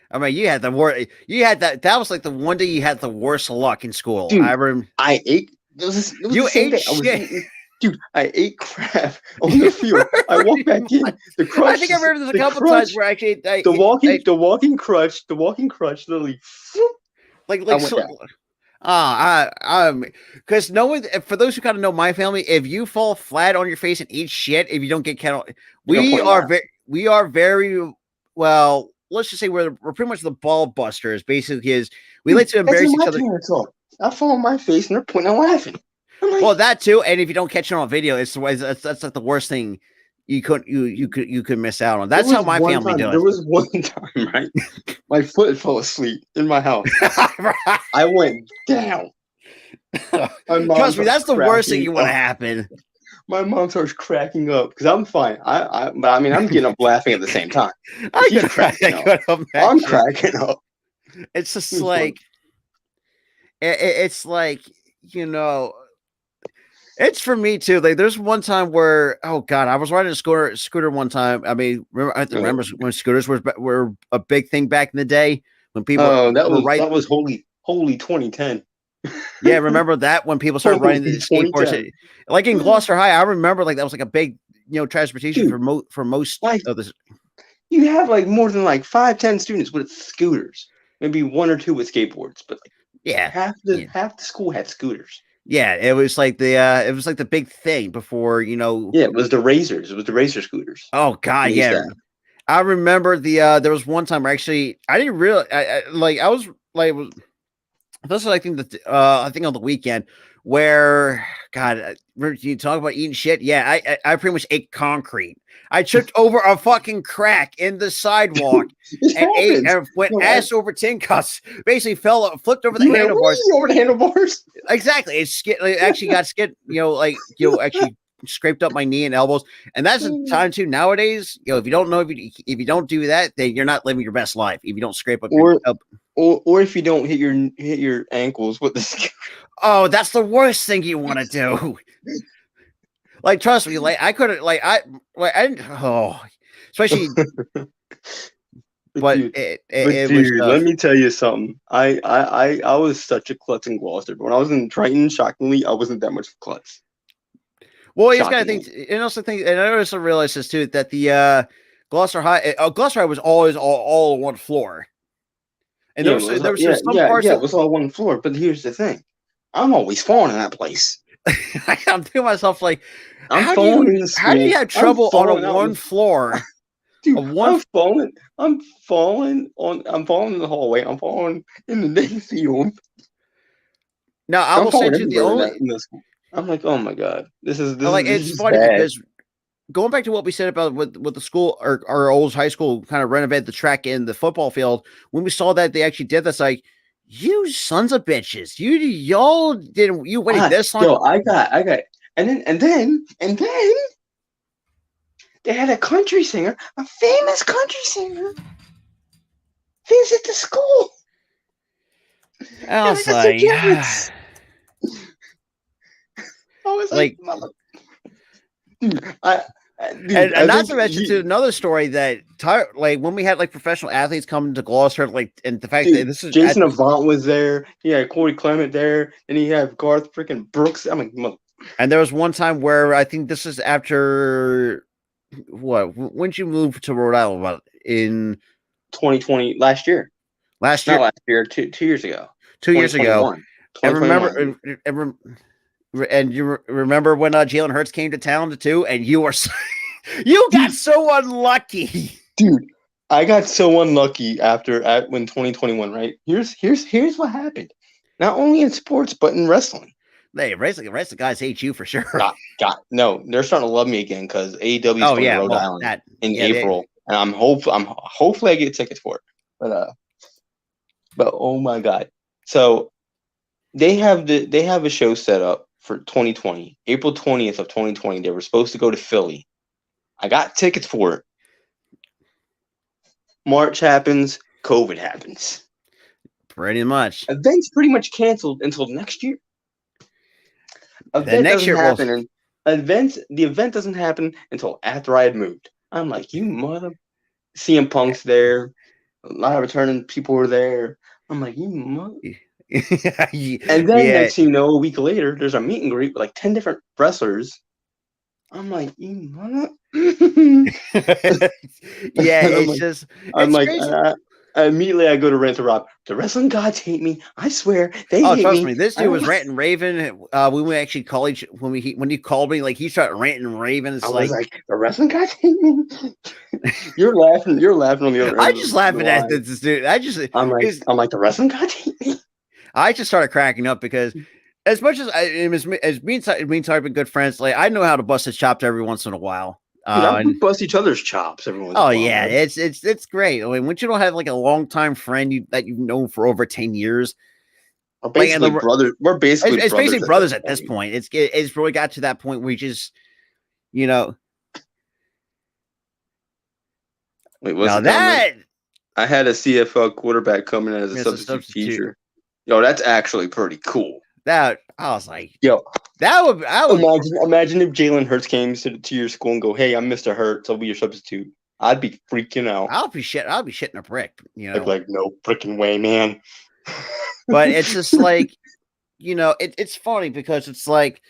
I mean, you had the worst. You had that. That was like the one day you had the worst luck in school. Dude, I remember. I ate. You ate shit. Dude, I ate crap on the field. I walked back in. The crutch. I think I remember there's a couple times where actually the walking crutch literally. Because no one, for those who kind of know my family, if you fall flat on your face and eat shit, if you don't get counted, we are very well. Let's just say we're pretty much the ball busters. Basically, we like to embarrass each other. I fall on my face and they're pointing and laughing. Well, that too, and if you don't catch it on video, that's like the worst thing you could miss out on. That's how my family does. There was one time, right? My foot fell asleep in my house. Right. I went down. Trust me, that's the worst thing you want to happen. my mom starts cracking up because I'm fine. But I mean, I'm getting up laughing at the same time. She's cracking up. I'm cracking up. It's just like, it's like, you know, it's for me too. Like, there's one time where, oh god, I was riding a scooter one time. I mean, I have to remember when scooters were a big thing back in the day when people. Oh, that was holy 2010. Yeah, remember that when people started riding the skateboards, like in Gloucester High. I remember like that was like a big, transportation for most of this. You have like more than like 5-10 students with scooters, maybe 1 or 2 with skateboards, but like half the school had scooters. Yeah, it was like the big thing before, Yeah, it was the Razors. It was the Razor scooters. Oh god, yeah. I remember there was one time where actually I didn't really this is I think on the weekend where God, you talk about eating shit. Yeah, I pretty much ate concrete. I tripped over a fucking crack in the sidewalk and went ass over tin cups. Basically flipped over the handlebars. Over the handlebars. Exactly. It actually got skid. Actually scraped up my knee and elbows. And that's the time too. Nowadays, if you don't know if you don't do that, then you're not living your best life. If you don't scrape up or if you don't hit your ankles with the oh, that's the worst thing you want to do. Like, trust me, like I couldn't, I didn't. Oh, especially. But dude, let me tell you something. I was such a klutz in Gloucester. When I was in Triton, shockingly, I wasn't that much of a klutz. Well, you got to think, and I also realized this too, that the Gloucester High was always all on one floor. And there was just some parts. Yeah, it was all one floor. But here's the thing: I'm always falling in that place. I'm thinking myself like, how do you have trouble on a one floor? Dude, I'm falling in the hallway. I'm falling in the next field. Now I will say to the only. I'm like, oh my god, this is it's funny bad. because going back to what we said about with the school, our old high school kind of renovated the track and the football field. When we saw that they actually did this, like, you sons of bitches, y'all didn't waited this long. Yo, I got, and then they had a country singer, a famous country singer, visit the school. I was like, and not to mention to another story that like when we had like professional athletes come to Gloucester, like, and the fact that this is Jason Avant was there, he had Corey Clement there, and he had Garth freaking Brooks. I mean, and there was one time where I think this is after when did you move to Rhode Island? About in 2020, last year. Not last year, 2 years ago. 2 years ago. And you remember when Jalen Hurts came to town too, and you got so unlucky, dude. I got so unlucky when 2021. Right, here's what happened. Not only in sports, but in wrestling. Hey, the rest of the guys hate you for sure. God, no, they're starting to love me again because AEW is going to Rhode Island in April, and I'm hopefully I get tickets for it. But oh my god, so they have a show set up for 2020, April 20th of 2020. They were supposed to go to Philly. I got tickets for it. March happens, COVID happens. Pretty much. Events pretty much canceled until next year. The event doesn't happen until after I had moved. I'm like, you mother. CM Punk's there. A lot of returning people were there. I'm like, you mother. And then next thing you know, a week later, there's a meet and greet with like 10 different wrestlers. I'm like, you mother. Immediately I go to Rant to Rob. The wrestling gods hate me. I swear they hate me. Trust me. This dude was ranting Raven. When we actually called when he called me, like he started ranting Raven. It's was like the wrestling gods hate me. You're laughing on the other end. I just laughing at this dude. I'm like the wrestling gods hate me. I just started cracking up because as much as me and Ty have been good friends, like I know how to bust his chops every once in a while. We bust each other's chops every once in a while. Yeah, it's great. I mean, once you don't have like a longtime friend that you've known for over 10 years. We're basically brothers. It's basically brothers at this point. It's really got to that point where you just You know, Wait, what's now the comment? that I had a CFL quarterback coming in as a is a substitute substitute. teacher. Yo, that's actually pretty cool. That I was like, Yo, I would, imagine if Jalen Hurts came to your school and go, "Hey, I'm Mr. Hurts. I'll be your substitute." I'd be freaking out. I'll be shitting a brick. Like no freaking way, man. But it's just like, it's funny because it's like,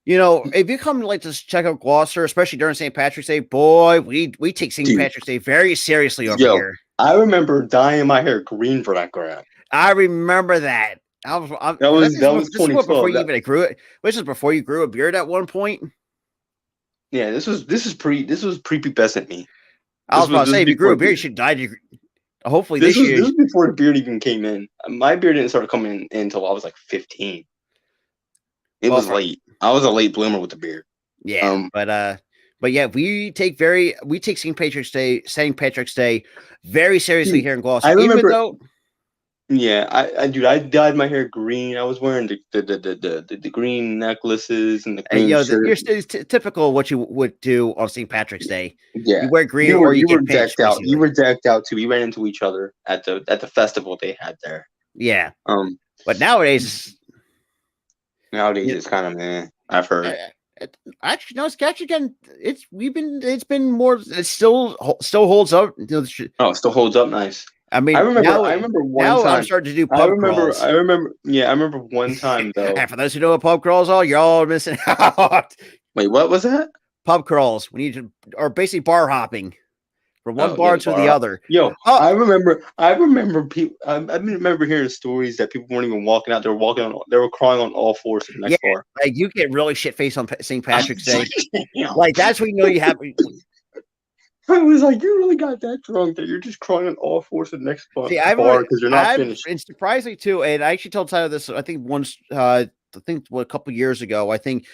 if you come like to check out Gloucester, especially during St. Patrick's Day, boy, we take St. Patrick's Day very seriously over here. I remember dyeing my hair green for that crap. I remember that. That was 2012. Before you even grew it. This is before you grew a beard at one point. Yeah, this was prepubescent me. I was about to say, if you grew a beard, you should dye. Hopefully, this was before the beard even came in. My beard didn't start coming in until I was like 15. It was late. I was a late bloomer with the beard. Yeah, but yeah, we take St. Patrick's Day very seriously here in Gloucester. I remember, I dyed my hair green. I was wearing the green necklaces and the green shirt. You're typical what you would do on St. Patrick's Day. Yeah, you wear green you or you were get decked out. Basically. You were decked out too. We ran into each other at the festival they had there. Yeah. But nowadays it's kind of meh. I've heard. Actually, no, it's actually getting. It's been more. It still holds up. It still holds up nice. I mean, I remember one time. I'm starting to do pub crawls. I remember one time though. And for those who know what pub crawls are, you're all missing out. Wait, what was that? Pub crawls. Or basically bar hopping from one bar to the other. Yo, I remember people. I remember hearing stories that people weren't even walking out. They were crawling on all fours to the next bar. Like you get really shit faced on St. Patrick's Day. Like that's when you know you have. I was like, you really got that drunk that you're just crawling on all fours to the next bar because you're not finished. And surprisingly too, and I actually told Tyler this. I think once. A couple years ago. I think,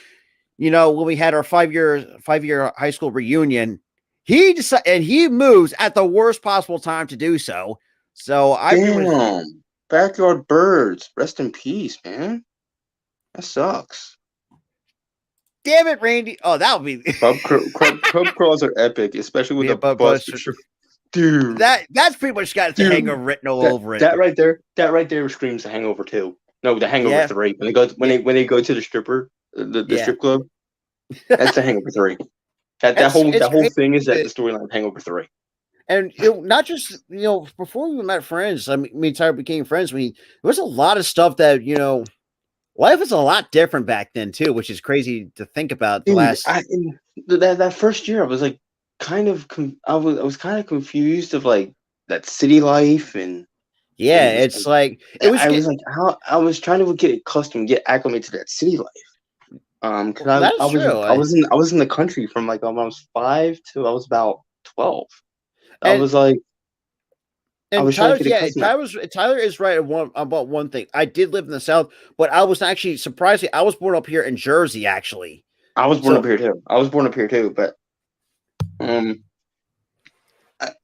when we had our 5-year high school reunion, he decided and he moves at the worst possible time to do so. So backyard birds, rest in peace, man. That sucks. Damn it, Randy! Oh, that would be pub crawls are epic, especially with the bus. Dude, that's pretty much got the hangover written all over it. That right there screams the Hangover 2. No, the Hangover 3. When they go to the stripper, the strip club, that's the Hangover 3. That whole thing is the storyline of Hangover 3. And not just before we met friends. I mean, me and Tyler became friends. There was a lot of stuff that life was a lot different back then too, which is crazy to think about. That first year, I was like, I was kind of confused of like that city life and. Yeah, it's like it was. I was trying to get accustomed, get acclimated to that city life. Because I was in the country from like when I was 5 to I was about 12. I was like. And Tyler is right about one thing. I did live in the South, but I was actually surprisingly I was born up here in Jersey. Actually, I was born up here too. But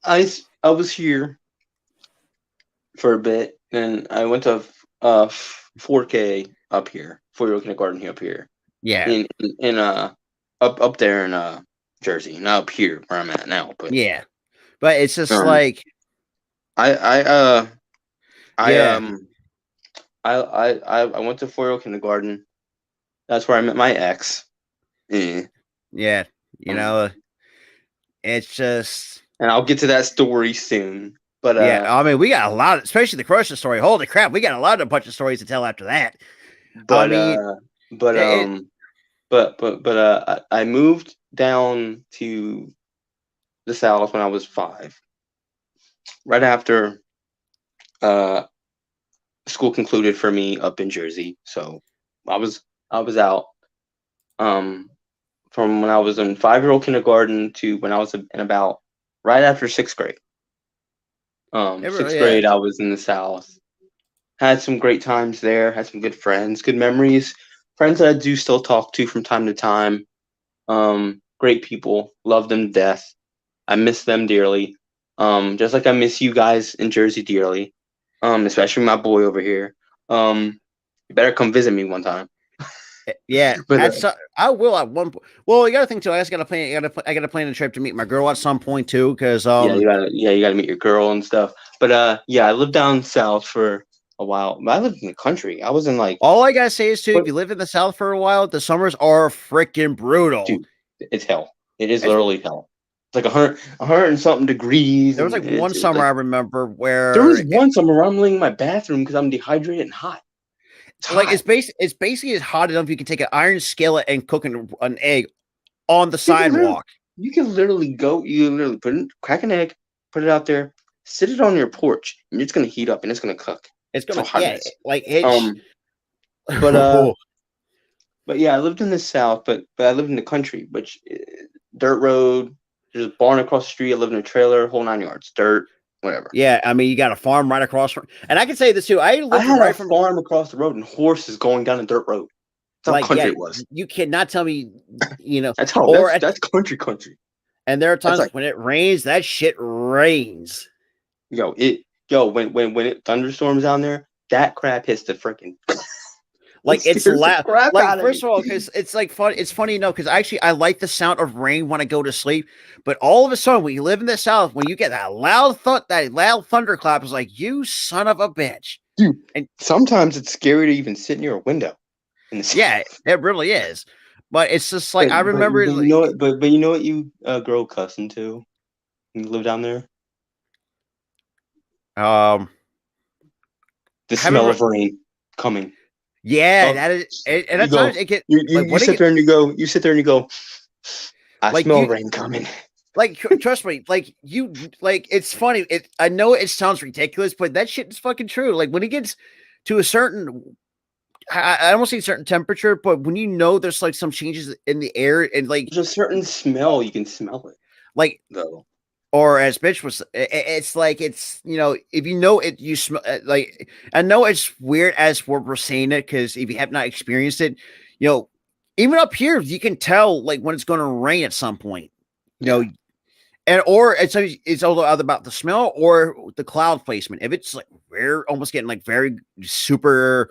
I was here for a bit, and I went to 4K up here, 4-year-old kindergarten here up here. Yeah, in up there in Jersey, not up here where I'm at now. But yeah, but it's just like. I went to 4-year-old kindergarten. That's where I met my ex. Yeah, it's just. And I'll get to that story soon. But I mean, we got a lot, especially the Crusher story. Holy crap, we got a bunch of stories to tell after that. But I moved down to the South when I was 5. Right after school concluded for me up in Jersey, so I was out from when I was in 5-year-old kindergarten to when I was in about right after 6th grade. 6th grade, I was in the South. Had some great times there. Had some good friends, good memories. Friends that I do still talk to from time to time. Great people. Love them to death. I miss them dearly. Just like I miss you guys in Jersey dearly. Especially my boy over here. You better come visit me one time. Yeah, But I will at one point. Well, you got to think too. I just got to plan. I got to plan a trip to meet my girl at some point too, because you gotta meet your girl and stuff. But yeah, I lived down south for a while. I lived in the country. I was in like, all I gotta say is too, but if you live in the South for a while, the summers are freaking brutal. dude, it's hell. It is It's, literally hell. It's like 100 and something degrees, there was and like one it's summer like I remember there was where one summer where I'm laying in my bathroom because I'm dehydrated and hot. It's like hot. it's basically as hot enough you can take an iron skillet and cook an egg on the You can literally, sidewalk. you can literally crack an egg, put it out there, sit it on your porch, and it's gonna heat up and it's gonna cook. It's That's how gonna hot it is. like it's But but yeah, I lived in the south, but I lived in the country, which dirt road. There's a barn across the street. I lived in a trailer, whole 9 yards, dirt, whatever. yeah. I mean, you got a farm right across from, and I can say this too. I I lived had a right from farm across the road and horses going down a dirt road. That's how like yeah. country it was. You cannot tell me, That's how or that's country. and there are That's times like when it rains, that shit rains. when it thunderstorms down there, that crap hits the freaking. It Like it's scares the loud. crap Like out of first me. of all, because it's like fun. It's funny, because actually I like the sound of rain when I go to sleep. But all of a sudden, when you live in the South, when you get that loud thunderclap, it's like you son of a bitch. Dude, And sometimes it's scary to even sit near a window. In the yeah, it really is. But it's just like but I but, remember. but you know what? But you know what you grow accustomed to when you live down there? Um, The haven't. smell of rain coming. Yeah, Oh, that is. And you at go. times it get You like when it sit get there and you sit there and you go. I like smell you rain coming. like trust me, like you like it's funny. I know it sounds ridiculous, but that shit is fucking true. Like when it gets to a certain I don't say certain temperature, but when you know there's like some changes in the air and There's a certain smell you can smell it like though. or as bitch was it's like it's if you know it you smell like I know it's weird as we're saying it because if you have not experienced it, you know even up here you can tell like when it's going to rain at some point, you Yeah. know. And or it's all about the smell or the cloud placement. If it's like we're almost getting like very super,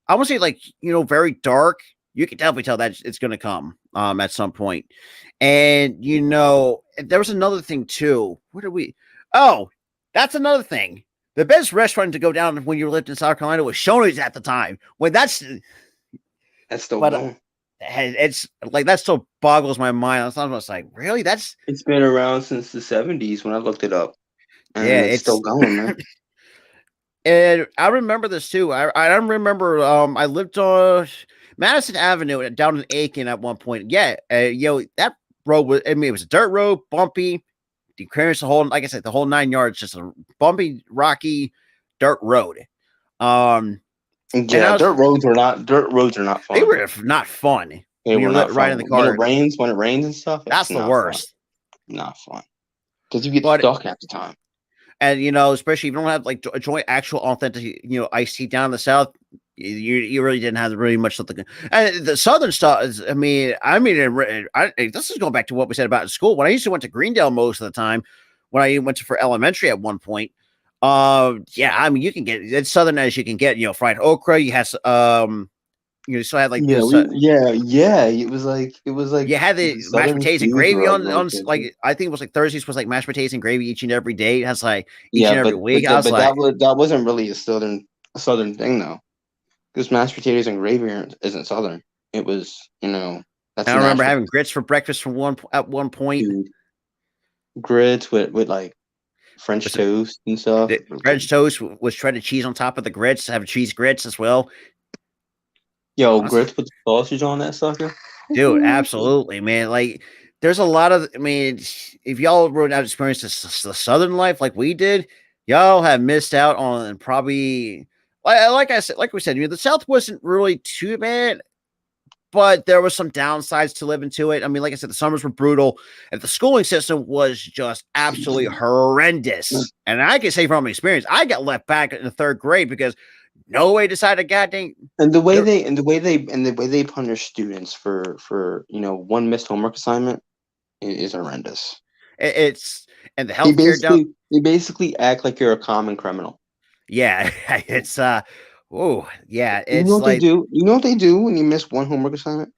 I want to say like very dark. You can definitely tell that it's going to come at some point. And there was another thing too. What are we? Oh, that's another thing. The best restaurant to go down when you lived in South Carolina was Shoney's at the time. When that's still but going. it's like that still boggles my mind. I was like, really? That's It's been around since the 70s when I looked it up, yeah. and it's still going, man. And I remember this too. I remember I lived on Madison Avenue down in Aiken at one point. Yeah, that road was it was a dirt road, bumpy. You experienced the whole, like I said, the whole 9 yards, just a bumpy, rocky, dirt road. Yeah, dirt roads are not fun. They were not fun. They were not right fun. in the car. When it rains and stuff, That's the worst. Fun. Not fun. Because you get stuck half the time. And especially if you don't have like a joint actual authentic, iced tea down in the South, you really didn't have really much something. And the Southern stuff is, this is going back to what we said about in school. When I used to went to Greendale most of the time, when I went to for elementary at one point, yeah, you can get it's Southern as you can get. Fried okra. You had you still had like yeah, this, yeah. It was like you had the mashed potatoes and gravy on like I think it was like Thursdays was like mashed potatoes and gravy each and every day. It has like each and every week. That wasn't really a southern thing though, because mashed potatoes and gravy isn't southern. It was that's I remember having grits for breakfast at one point. Dude, grits with like French toast and stuff. French toast was shredded cheese on top of the grits. Have cheese grits as well. Yo, grits with sausage on that sucker? Dude, absolutely, man. Like, there's a lot of, if y'all were not experienced the Southern life like we did, y'all have missed out on probably, like we said, the South wasn't really too bad, but there was some downsides to living to it. Like I said, the summers were brutal, and the schooling system was just absolutely horrendous. And I can say from experience, I got left back in the third grade because nobody decided goddamn. And the way they punish students for one missed homework assignment is horrendous. It's and the healthcare they basically act like you're a common criminal. Yeah, it's Oh, yeah. You know It's what they like do? You know what they do when you miss one homework assignment?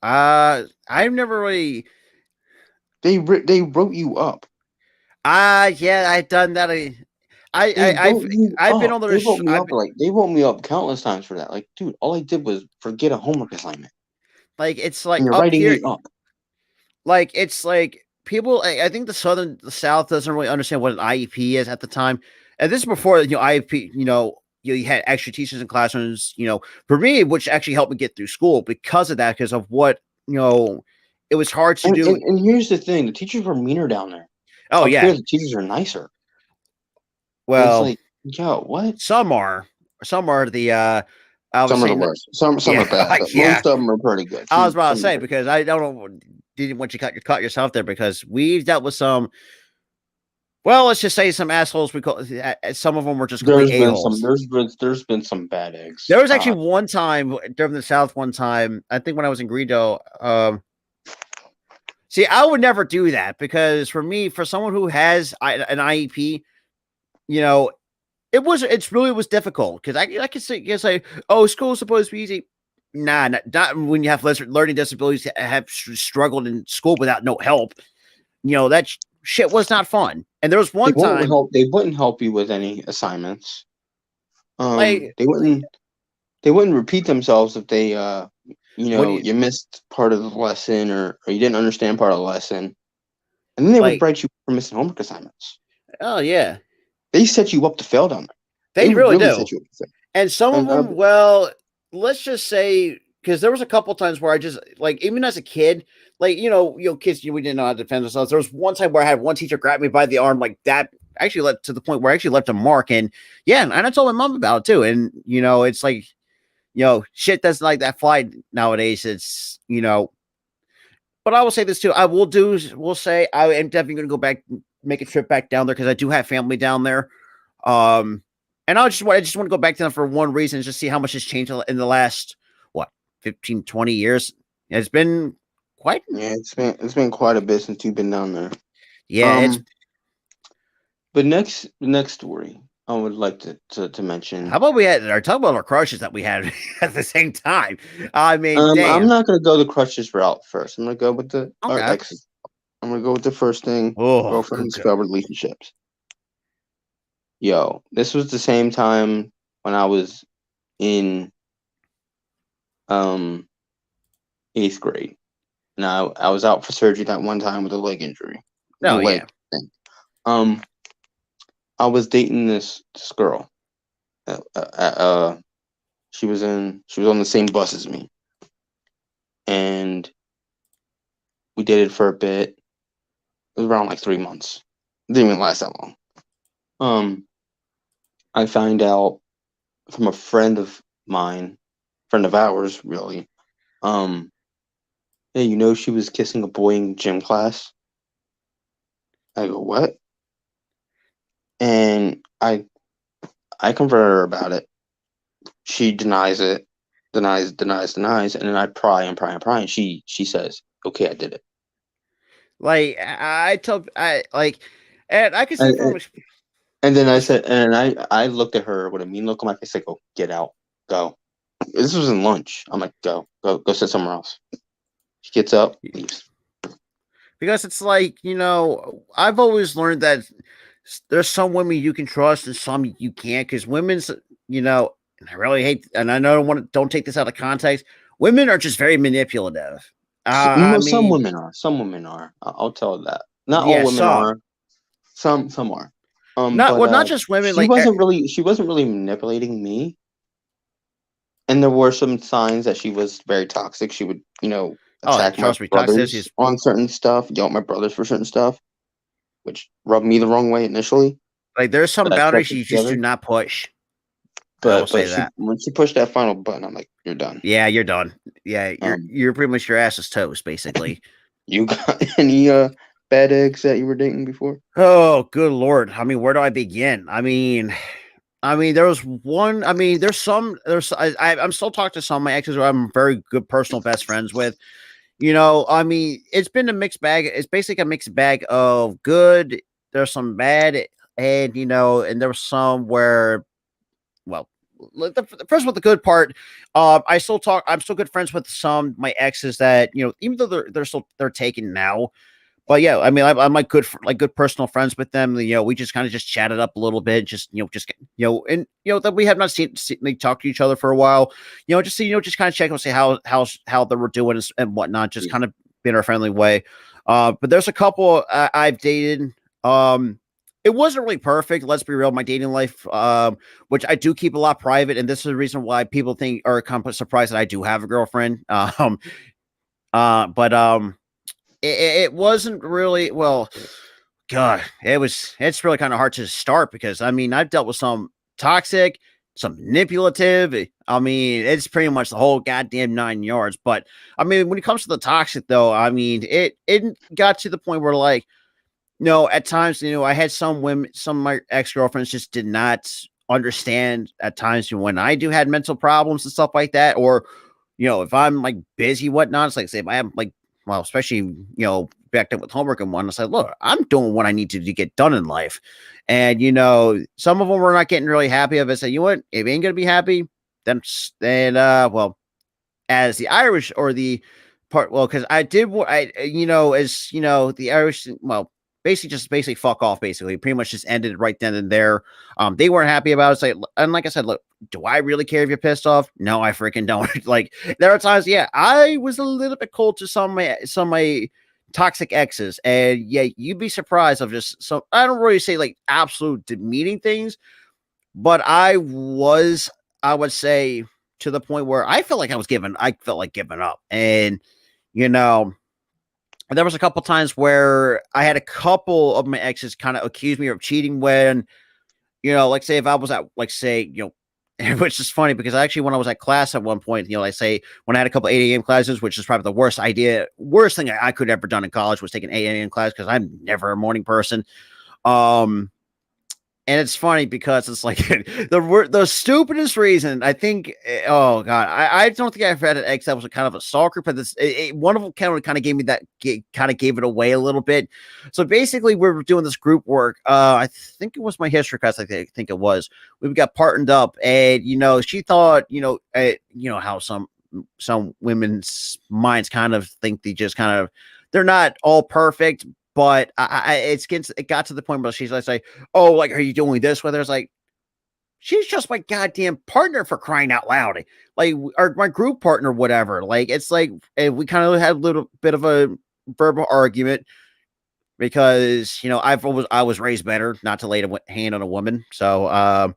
I've never really They wrote you up. yeah, I've done that. They wrote you I've been up. on They the wrote me up like they wrote me up countless times for that. Like, dude, all I did was forget a homework assignment, like it's and like you're up writing here, me up. like it's like people. I think the South doesn't really understand what an IEP is at the time, and this is before IEP. You had extra teachers in classrooms. For me, which actually helped me get through school because of that, because of what it was hard to And, do. and and here's the thing: the teachers were meaner down there. Oh Up yeah, here, the teachers are nicer. And it's well like, yo, what? some are, some are the I was Some are the saying that, worst. Some yeah, are bad, but yeah. most of them are pretty good. I was about to Some are say pretty because I don't know, didn't want you cut yourself there because we've dealt with some. Well, let's just say some assholes. We call some of them were just good. complete a holes. There's been some bad eggs. There was actually one time during the South. One time, I think when I was in Greedo. See, I would never do that because for me, for someone who has an IEP, you know, it's really was difficult because I could say, oh, school's supposed to be easy. Nah, not when you have learning disabilities that have struggled in school without no help. That shit was not fun. And there was They one won't time, help. They wouldn't help you with any assignments. like, They wouldn't. They wouldn't repeat themselves if they, what do you you missed part of the lesson or you didn't understand part of the lesson, and then they would like? write you for missing homework assignments. Oh yeah, They set you up to fail down there. They they really really do. set you up to fail. And some of And them, well, let's just say because there was a couple times where I just like even as a kid, like kids, we didn't know how to defend ourselves. There was one time where I had one teacher grab me by the arm like that. Actually led to the point where I actually left a mark, and yeah, and I told my mom about it too. And it's like shit doesn't like that fly nowadays. It's but I will say this too. Will say I am definitely going to go back, make a trip back down there because I do have family down there. Um, and I just want to go back to them for one reason, just see how much has changed in the last what 15, 20 years. It's been quite, yeah, it's been quite a bit since you've been down there. yeah. It's Um, but the next story I would like to how mention. about we had or talk about our crushes that we had at the same time. I mean, I'm damn. not gonna go the crushes route first. I'm gonna go with the our Okay. exes. I'm gonna go with the first thing, Oh, good, girlfriends, good. failed relationships. Yo, this was the same time when I was in um 8th grade. Now I was out for surgery that one time with a leg injury, the Oh leg yeah. thing. Um, I was dating this girl. Uh, uh, uh, she was on the same bus as me, and we dated for a bit. It was around like 3 months. It didn't even last that long. Um, I find out from a friend of mine, friend of ours, really. Um, hey, she was kissing a boy in gym class. I go, what? And I confront her about it. She denies it, denies, and then I pry and pry and pry, and she says, "Okay, I did it." Like I told I like, and I can say And, from and then I oh, said, and I looked at her with a mean look on my face. I go, "Get out, go." This was in lunch. I'm like, go sit somewhere else. She gets up, leaves. because it's like I've always learned that there's some women you can trust and some you can't because women's and I really hate and I know don't take this out of context. Women are just very manipulative. I Some mean, women are. Some women are. I'll tell you that. Not all yeah, women some are. Some are. not But well, not just women. she wasn't really manipulating me, and there were some signs that she was very toxic. She would, Oh, attack my trust me, toxicity brothers is on certain stuff, yell at my brothers for certain stuff, which rubbed me the wrong way initially. like there's some But I kept boundaries it you just do together. not push. I will But say she that. when she pushed that final button, I'm like, you're done. Yeah, you're done. Yeah, Um, you're pretty much your ass is toast, basically. you got any bad eggs that you were dating before? Oh, good lord. I mean, where do I begin? There was one. There's some. I'm still talking to some of my exes who I'm very good personal best friends with. It's been a mixed bag. It's basically a mixed bag of good. There's some bad, and and there was some where, well, first of all, the good part, I'm still good friends with some my exes that even though they're taken now. But yeah, I mean, I'm like good personal friends with them. We just kind of just chatted up a little bit, and that we have not like talked to each other for a while. Just just kind of check and see how they were doing and whatnot. Just kind of in our friendly way. But there's a couple I've dated. It wasn't really perfect. Let's be real. My dating life, which I do keep a lot private, and this is the reason why people think are kind of surprised that I do have a girlfriend. But it wasn't really well. God, it's really kind of hard to start because I mean I've dealt with some toxic, some manipulative. I mean it's pretty much the whole goddamn 9 yards. But I mean when it comes to the toxic though, I mean it got to the point where like no, at times I had some women, some of my ex girlfriends just did not understand at times when I do had mental problems and stuff like that, or if I'm like busy, whatnot, it's like say if I am like well, especially backed up with homework and one, I said, look, I'm doing what I need to get done in life. And some of them were not getting really happy of it. I said, you know what, if you ain't gonna be happy, then well, as the Irish or the part, well, because I did what I as the Irish, well, basically fuck off, basically pretty much just ended it right then and there. They weren't happy about it. It's like, and like I said, look, do I really care if you're pissed off? No, I freaking don't. Like there are times, yeah, I was a little bit cold to some of my toxic exes, and yeah, you'd be surprised of just some. I don't really say like absolute demeaning things, but I would say to the point where I felt like I felt like giving up, and you know there was a couple times where I had a couple of my exes kind of accuse me of cheating when, like say if I was at like say, which is funny because actually when I was at class at one point, like say when I had a couple 8 a.m. classes, which is probably the worst thing I could ever done in college was taking 8 a.m. class because I'm never a morning person. Um, and it's funny because it's like the stupidest reason I think. Oh God, I don't think I've had an ex that was a kind of a stalker, but one of them kind of gave me that kind of gave it away a little bit. So basically, we were doing this group work. I think it was my history class. I think it was. We got partnered up, and she thought, how some women's minds kind of think they just kind of they're not all perfect. But it got to the point where she's like, oh, like, are you doing this with her? It's like, she's just my goddamn partner for crying out loud. Like, or my group partner, whatever. Like, it's like, we kind of had a little bit of a verbal argument because, I was raised better not to lay a hand on a woman. So,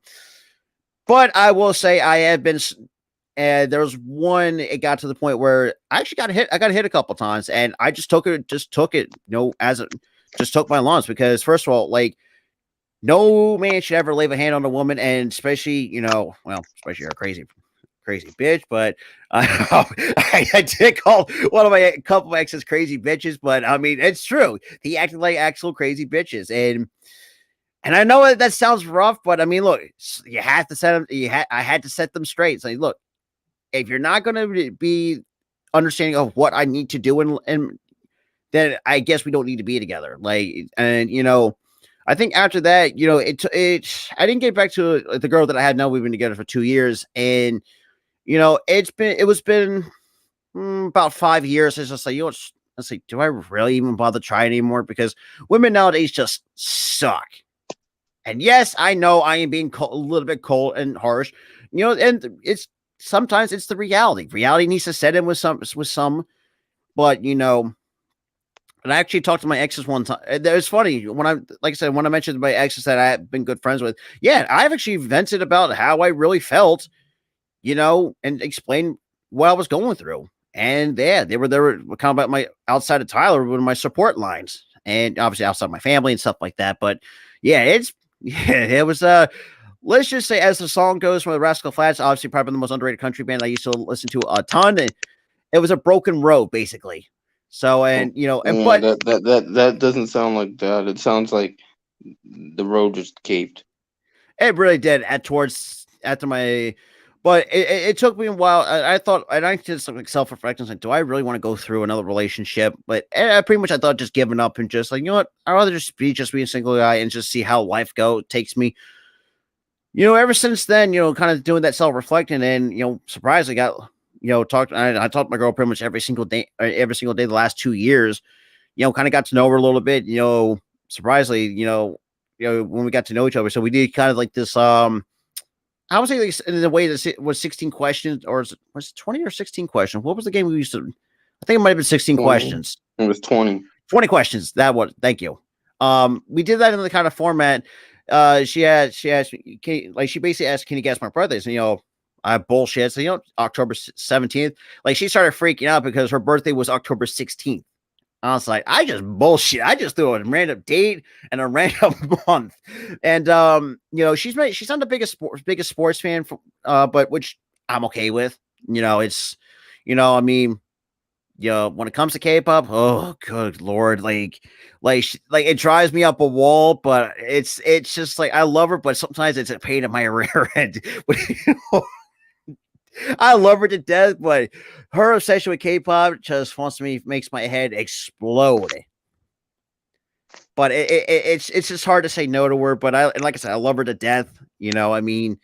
but I will say I have been, and there was one, it got to the point where I actually got hit. I got hit a couple times and I just took it, just took my lumps because first of all, like no man should ever lay a hand on a woman. And especially, especially a crazy bitch, but I did call one of my couple exes crazy bitches, but I mean, it's true. He acted like actual crazy bitches. And I know that sounds rough, but I mean, look, you have to set them. I had to set them straight. Say, look, if you're not going to be understanding of what I need to do, and then I guess we don't need to be together. Like, and I think after that, I didn't get back to the girl that I had. Now we've been together for 2 years, and it was been about 5 years. It's just like, let's see, do I really even bother trying anymore? Because women nowadays just suck. And yes, I know I am being a little bit cold and harsh, and sometimes it's the reality. Reality needs to set in with some, but and I actually talked to my exes one time. It's funny when like I said, when I mentioned my exes that I have been good friends with. Yeah, I've actually vented about how I really felt, and explained what I was going through. And yeah, they were kind of about my outside of Tyler, one of my support lines, and obviously outside my family and stuff like that. But yeah, it was let's just say, as the song goes from the Rascal Flatts, obviously probably the most underrated country band I used to listen to a ton. And it was a broken road, basically. So, and but that doesn't sound like that. It sounds like the road just caved. it really did after my. But it took me a while. I thought, and I did some like self-reflection. Like, do I really want to go through another relationship? But pretty much, I thought just giving up and just like, I'd rather just be a single guy and just see how life takes me. Ever since then, kind of doing that self reflecting, and surprisingly got talked. I talked to my girl pretty much every single day the last 2 years. Kind of got to know her a little bit. Surprisingly, when we got to know each other, so we did kind of like this. I would say like, in the way that it was 16 questions, or was it 20 or 16 questions? What was the game we used to? I think it might have been 16 20. questions. It was 20. 20 questions. That was, thank you. We did that in the kind of format. She asked, like, she basically asked, "Can you guess my birthdays?" And I bullshit. So October 17th. Like, she started freaking out because her birthday was October 16th. I was like, I just bullshit. I just threw a random date and a random month. And she's not the biggest sports fan, but which I'm okay with. It's I mean, when it comes to K-pop, oh good lord, like it drives me up a wall, but it's just like I love her, but sometimes it's a pain in my rear end. I love her to death, but her obsession with K-pop just makes my head explode. But it's just hard to say no to her. But like I said, I love her to death. I mean,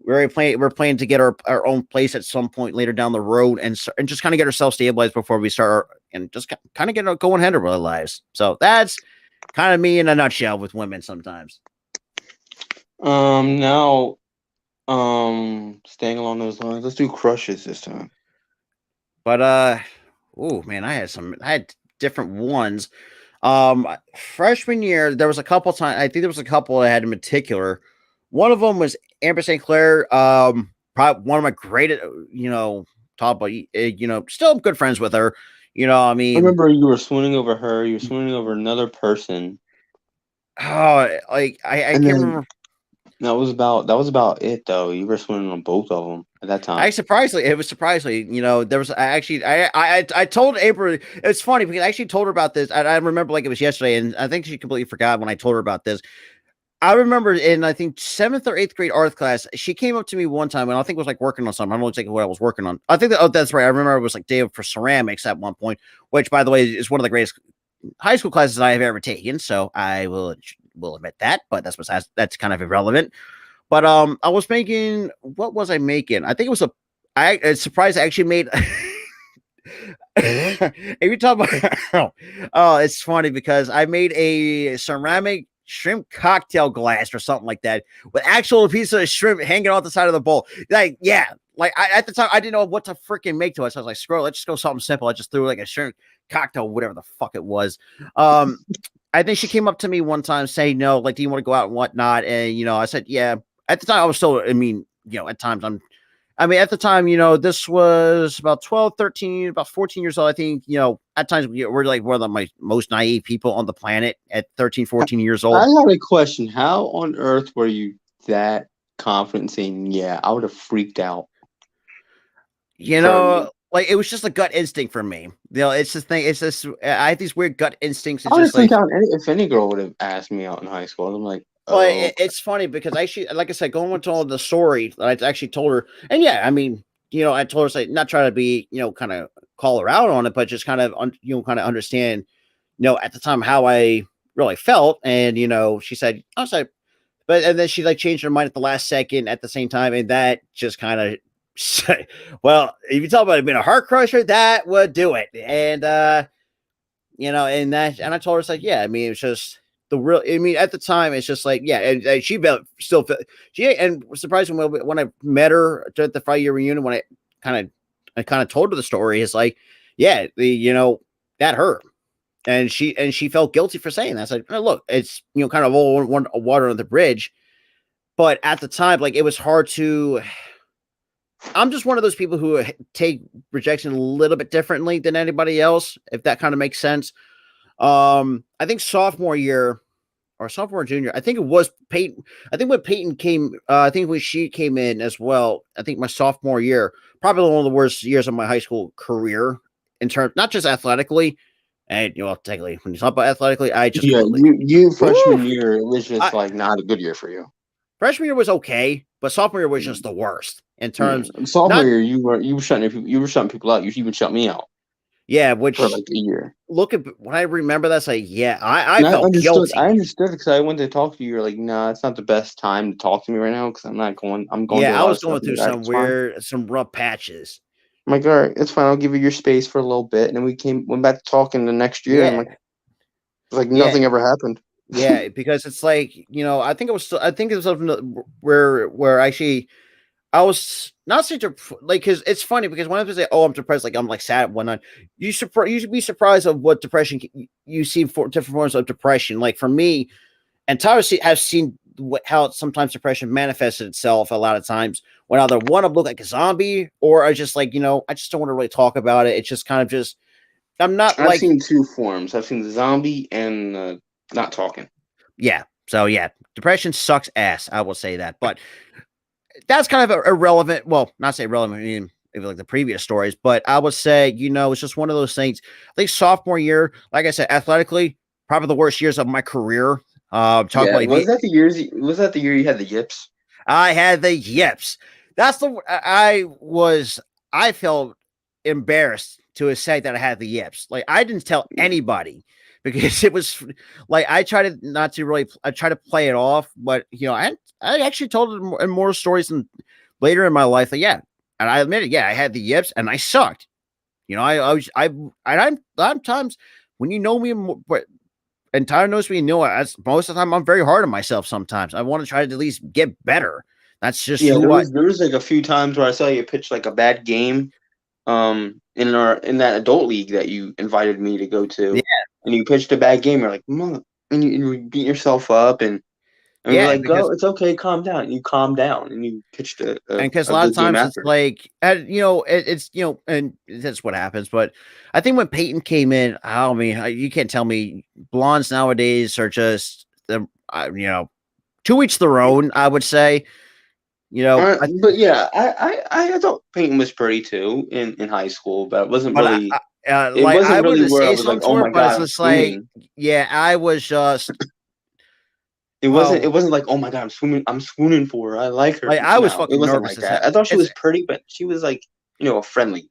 we're planning to get our own place at some point later down the road, and just kind of get ourselves stabilized before we start, and just kind of get going ahead of our lives. So that's kind of me in a nutshell with women sometimes. Now, staying along those lines, let's do crushes this time. But oh man, I had different ones. Freshman year, there was a couple times. I think there was a couple I had in particular. One of them was Amber St. Clair. Probably one of my greatest, top, but still good friends with her. I mean, I remember you were swooning over her. You were swooning over another person. Oh, like I can't remember. That was about it though. You were swooning on both of them at that time. It was surprisingly, there was I told April. It's funny because I actually told her about this. I remember like it was yesterday, and I think she completely forgot when I told her about this. I remember in I think 7th or 8th grade art class, she came up to me one time, and I think it was like working on something. I don't know exactly what I was working on. I think that's right. I remember it was like day for ceramics at one point, which by the way is one of the greatest high school classes I have ever taken. So I will admit that, but that's kind of irrelevant. But I was making, what was I making? I think it was a surprise. I actually made. If you talk about, oh, it's funny because I made a ceramic shrimp cocktail glass or something like that with actual piece of shrimp hanging off the side of the bowl. Like, yeah, like at the time I didn't know what to freaking make to it. So I was like, screw it, let's just go something simple. I just threw like a shrimp cocktail, whatever the fuck it was. I think she came up to me one time saying, no, like, do you want to go out and whatnot? And I said, yeah. At the time I was still, I mean, at times at the time, this was about 12, 13, about 14 years old. I think, at times we're like one of my most naive people on the planet at 13, 14 years old. I have a question. How on earth were you that confident saying, yeah, I would have freaked out? Like it was just a gut instinct for me. It's the thing. It's just, I have these weird gut instincts. It's I would just freak like, out if any girl would have asked me out in high school. I'm like, well, it's funny because actually, like I said, going into all the story, I actually told her, and yeah, I mean, I told her, say, not try to be, kind of call her out on it, but just kind of, kind of understand, at the time how I really felt, and she said, I was like, and then she like changed her mind at the last second at the same time, and that just kind of, well, if you talk about it being a heart crusher, that would do it, and and I told her, it's like, yeah, I mean, it's just. At the time, it's just like, yeah, and she still felt, and surprisingly, when I met her at the 5-year reunion, when I kind of told her the story, it's like, yeah, that hurt, and she felt guilty for saying that. It's like, oh, look, it's kind of all water on the bridge, but at the time, like it was hard to. I'm just one of those people who take rejection a little bit differently than anybody else, if that kind of makes sense. I think sophomore year or sophomore junior, I think it was Peyton. I think when Peyton came, I think when she came in as well, I think my sophomore year, probably one of the worst years of my high school career in terms, not just athletically, and technically when you talk about athletically, I just you freshman year, it was just like not a good year for you. Freshman year was okay, but sophomore year was just the worst in terms. Sophomore year, you were shutting people out. You even shut me out. Yeah, for which like a year. look at when I remember that's like, yeah, I And I felt understood. I guilty. understood because I went to talk to you. You're like, nah, it's not the best time to talk to me right now because I'm not going. I'm going through Yeah, a I lot was of stuff. going And through you're like, some it's fine. weird, some rough patches. I'm like, all right, it's fine. I'll give you your space for a little bit. And then went back to talking the next year. And I'm Yeah, like, it's like yeah, nothing ever happened. yeah. Because it's like I think it was, I think it was something where actually I was not such a like because it's funny because when I say, "Oh, I'm depressed," like I'm like sad one night. You should be surprised of what depression you see for different forms of depression. Like for me, and Tyler has seen how sometimes depression manifested itself a lot of times when either one, I look like a zombie, or I just like I just don't want to really talk about it. It's just kind of just I'm not I've like seen two forms. I've seen the zombie and not talking. yeah. So yeah, depression sucks ass. I will say that, but that's kind of irrelevant. Well, not say irrelevant, I mean, maybe like the previous stories, but I would say, it's just one of those things. I think sophomore year, like I said, athletically, probably the worst years of my career. Talk Yeah, about was that the years? Was that the year you had the yips? I had the yips. That's the I felt embarrassed to say that I had the yips. Like I didn't tell anybody because it was like I tried to not to really I try to play it off, but I actually told it in more stories and later in my life that yeah, and I admitted yeah I had the yips and I sucked. I was and I'm times when you know me but and Tyler knows me, most of the time I'm very hard on myself sometimes. I want to try to at least get better. That's just Yeah, who I there was like a few times where I saw you pitch like a bad game, in that adult league that you invited me to go yeah, to, and you pitched a bad game. You're like, Mother, and you beat yourself up, and we're yeah, like, go, it's okay, calm down. And you calm down, and you pitched and because a a lot of good game times it's after. like, it's and that's what happens. But I think when Peyton came in, I mean, you can't tell me blondes nowadays are just the, to each their own. I would say, But yeah, I thought painting was pretty too in high school, but but it like I wasn't really wouldn't where I say was like, something oh to her, my but it's god, I'm just like, swooning. yeah, I was just, It well, wasn't like, oh my god, I'm swooning for her. I like her. like I was No, it fucking wasn't nervous like as hell. that. I thought she It's was pretty, but she was like, a friendly,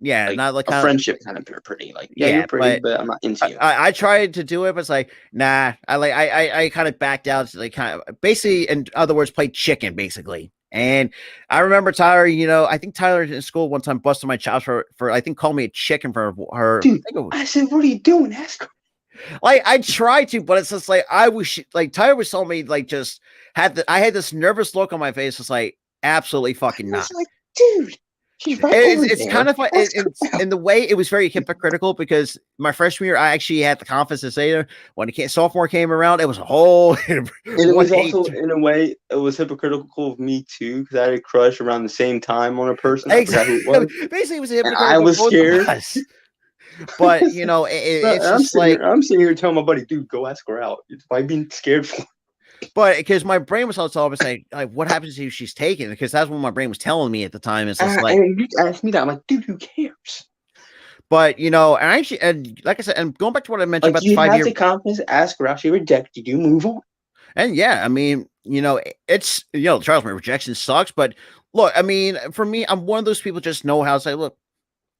yeah, like not like a kind of friendship kind of pretty. Like, yeah, you're yeah, pretty, but but I'm not into you. I tried to do it, but it's like, nah. I kind of backed out. To like kind of basically, in other words, played chicken basically. And I remember Tyler. I think Tyler in school one time busted my chops for I think called me a chicken for her. Dude, I said, what are you doing? Ask her. Like I tried to, but it's just like I was like Tyler was telling me like just I had this nervous look on my face. It's like absolutely I fucking not. was like, dude, she's right over It's kind there. of like Ask her it's out. in the way it was very hypocritical because my freshman year I actually had the confidence to say it. When sophomore came around, it was a whole And it was also, 180. in a way, it was hypocritical of me too, because I had a crush around the same time on a person. I forgot who it Exactly. was, Basically, it was and I hypocritical of was both of scared. us. But it's just like, I'm sitting here telling my buddy, dude, go ask her out. It's why being scared for. but because my brain was all of a saying, like, what happens if she's taken? Because that's what my brain was telling me at the time. It's just like, And you asked me that, I'm like, dude, who cares? but and actually, and like I said, and going back to what I mentioned Like, about the you five had year, the confidence to ask her out. She rejected you. Move on. and yeah, I mean, it's Charles, my rejection sucks, but look, I mean, for me, I'm one of those people just know how to say, look,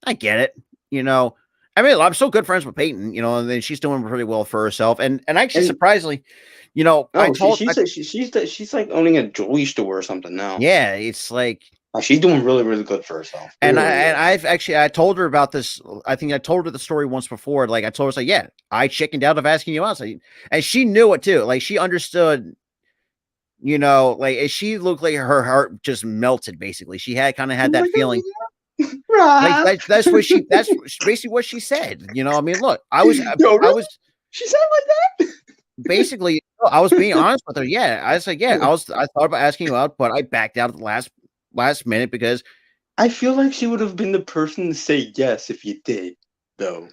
I get it, you know. I mean, I'm still good friends with Peyton, and then she's doing pretty well for herself, and actually, And surprisingly, I oh, told, she's like owning a jewelry store or something now. yeah, it's like. She's doing really, really good for herself. And Really, really. I told her about this. I think I told her the story once before. Like I told her, like, yeah, I chickened out of asking you out, and she knew it too. Like she understood. Like she looked like her heart just melted. Basically, she had that feeling. Like Right. that's basically what she said. I mean, look, Yo, I really? was She said it like that? basically I was being honest with her. Yeah, I was like, yeah, I thought about asking you out, but I backed out at the last minute because I feel like she would have been the person to say yes if you did, though.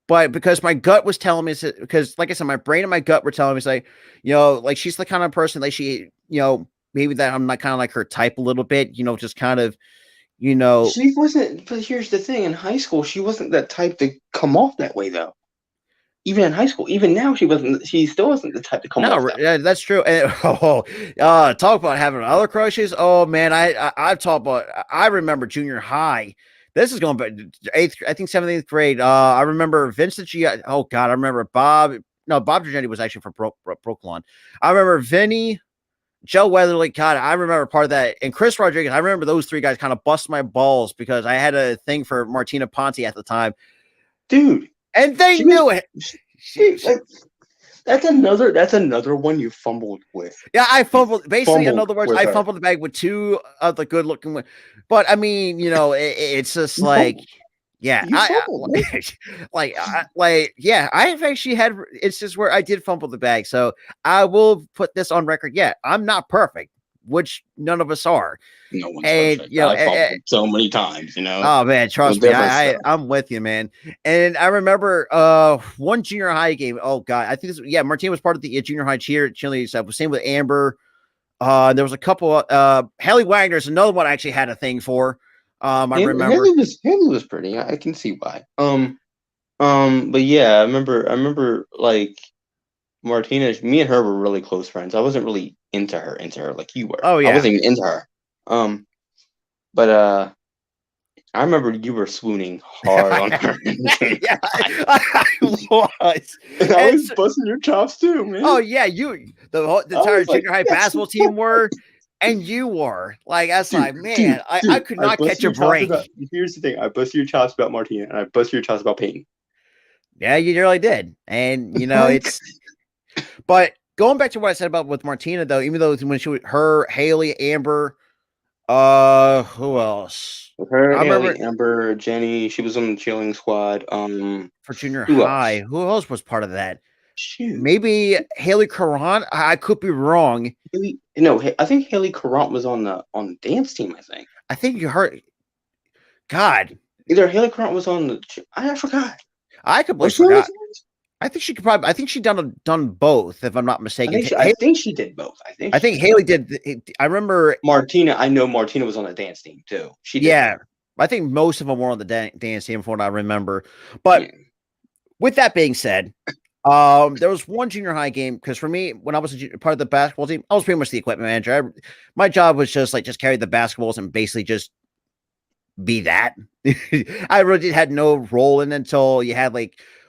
but because my gut was telling me, because like I said, my brain and my gut were telling me, like, like she's the kind of person like she, maybe that I'm not kind of like her type a little bit, just kind of, She wasn't, but here's the thing: in high school, she wasn't that type to come off that way, though. Even in high school, even now, she wasn't. She still wasn't the type to come off no, that way. yeah, that's true. And talk about having other crushes. Oh man, I've talked about. I remember junior high This is going back eighth, I think seventh, eighth grade. I remember Vincent G. Oh God, I remember Bob. No, Bob Virginia was actually from Brooklyn. I remember Vinny, Joe Weatherly. God, I remember part of that, and Chris Rodriguez. I remember those three guys kind of bust my balls because I had a thing for Martina Ponte at the time, dude. and they knew it. That's another one you fumbled with. Yeah, I fumbled. Basically, in other words, I fumbled the bag with two of the good looking. But I mean, it's just like, yeah, yeah, I've actually had instances where I did fumble the bag. So I will put this on record. Yeah, I'm not perfect, which none of us are. No one's perfect. I fumbled so many times, Oh man, trust me, I'm with you, man. And I remember one junior high game. Oh god, I think Martina was part of the junior high cheerleading stuff. Same with Amber. There was a couple. Haley Wagner's another one I actually had a thing for. I remember Haley was pretty. I can see why. But yeah, I remember like Martina. Me and her were really close friends. I wasn't really into her like you were. Oh yeah, I wasn't even into her. But I remember you were swooning hard on her. Yeah, I was. And I was busting your chops too, man. Oh yeah, the entire junior high basketball team were, and you were like, I was man, I could not catch a break. Here's the thing: I busted your chops about Martina, and I busted your chops about Peyton. Yeah, you really did, and it's. But going back to what I said about with Martina, though, even though when she was Haley, Amber. Who else? Her, Haley, Amber, Jenny. She was on the cheerleading squad. For junior high, who else was part of that? Shoot. Maybe Haley Carant. I could be wrong. I think Haley Carant was on the dance team. I think you heard. God, either Haley Carant was on the. I forgot. I completely forgot. I think she could probably. I think she done both, if I'm not mistaken. I think she did both. I think Haley did. I remember Martina. I know Martina was on the dance team too. She did. Yeah, I think most of them were on the dance team, from what I remember. But with that being said, there was one junior high game because for me, when I was part of the basketball team, I was pretty much the equipment manager. My job was just carry the basketballs and basically just be that. I really had no role in it until you had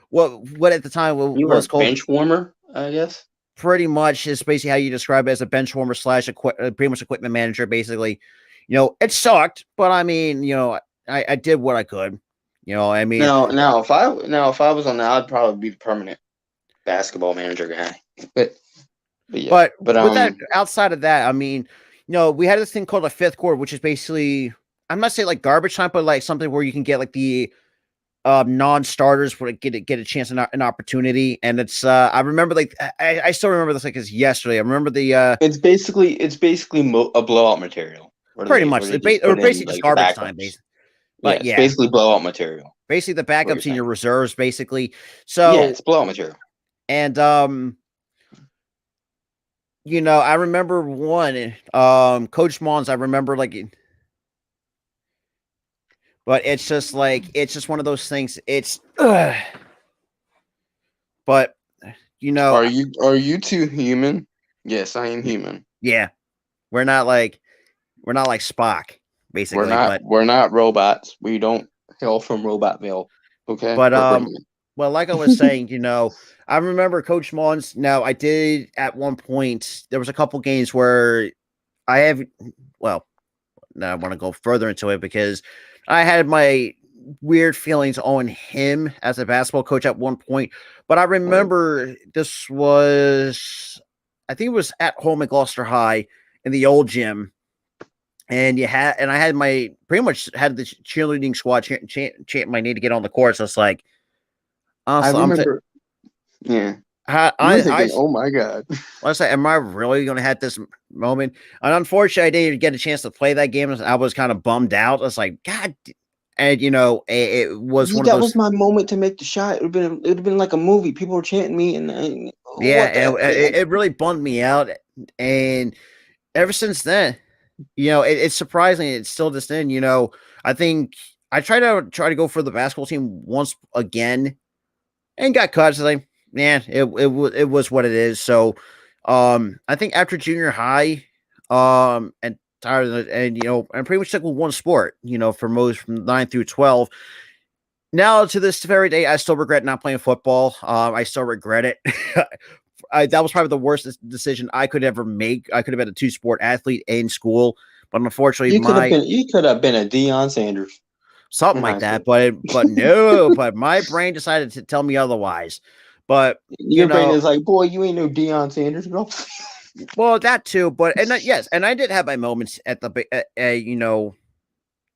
what at the time was called bench warmer, I guess. Pretty much is basically how you describe it, as a bench warmer / pretty much equipment manager. Basically, it sucked, but I mean, I did what I could. I mean, now if I was on that, I'd probably be the permanent basketball manager guy. But with that, outside of that, I mean, we had this thing called a fifth quarter, which is basically, I'm not saying garbage time, but something where you can get the non-starters would get a chance and an opportunity. And it's I remember I still remember this as yesterday. I remember the it's basically a blowout material. Pretty much. Or basically just garbage time, basically. But it's basically blowout material. Basically the backups in your reserves, basically. So it's blowout material. And I remember one Coach Mons, I remember but it's just one of those things. It's but are you two human? Yes, I am human. Yeah. We're not like Spock, basically. We're not robots. We don't hail from Robotville. Okay. But well, like I was saying, I remember Coach Mons. Now I did at one point, there was a couple games where now I want to go further into it because I had my weird feelings on him as a basketball coach at one point, but I remember this was, I think it was at home at Gloucester High in the old gym. And I had pretty much had the cheerleading squad chant my name to get on the court. So it's honestly, I remember. I thinking, oh my God. I was like, am I really going to have this moment? And unfortunately, I didn't get a chance to play that game. I was kind of bummed out. I was like, God. And, it was one of those. That was my moment to make the shot. It would have been like a movie. People were chanting me. And it really bummed me out. And ever since then, it's surprising. It's still just then, I think I tried to go for the basketball team once again and got cut. So man, it was what it is. So, I think after junior high, and tired of it, and and pretty much stuck with one sport. For most from 9 through 12. Now to this very day, I still regret not playing football. I still regret it. That was probably the worst decision I could ever make. I could have been a two-sport athlete in school, but unfortunately, you could have been a Deion Sanders. Something like that, but no, but my brain decided to tell me otherwise. But your brain is like, boy, you ain't no Deion Sanders, bro. Well, that too, but yes, and I did have my moments at the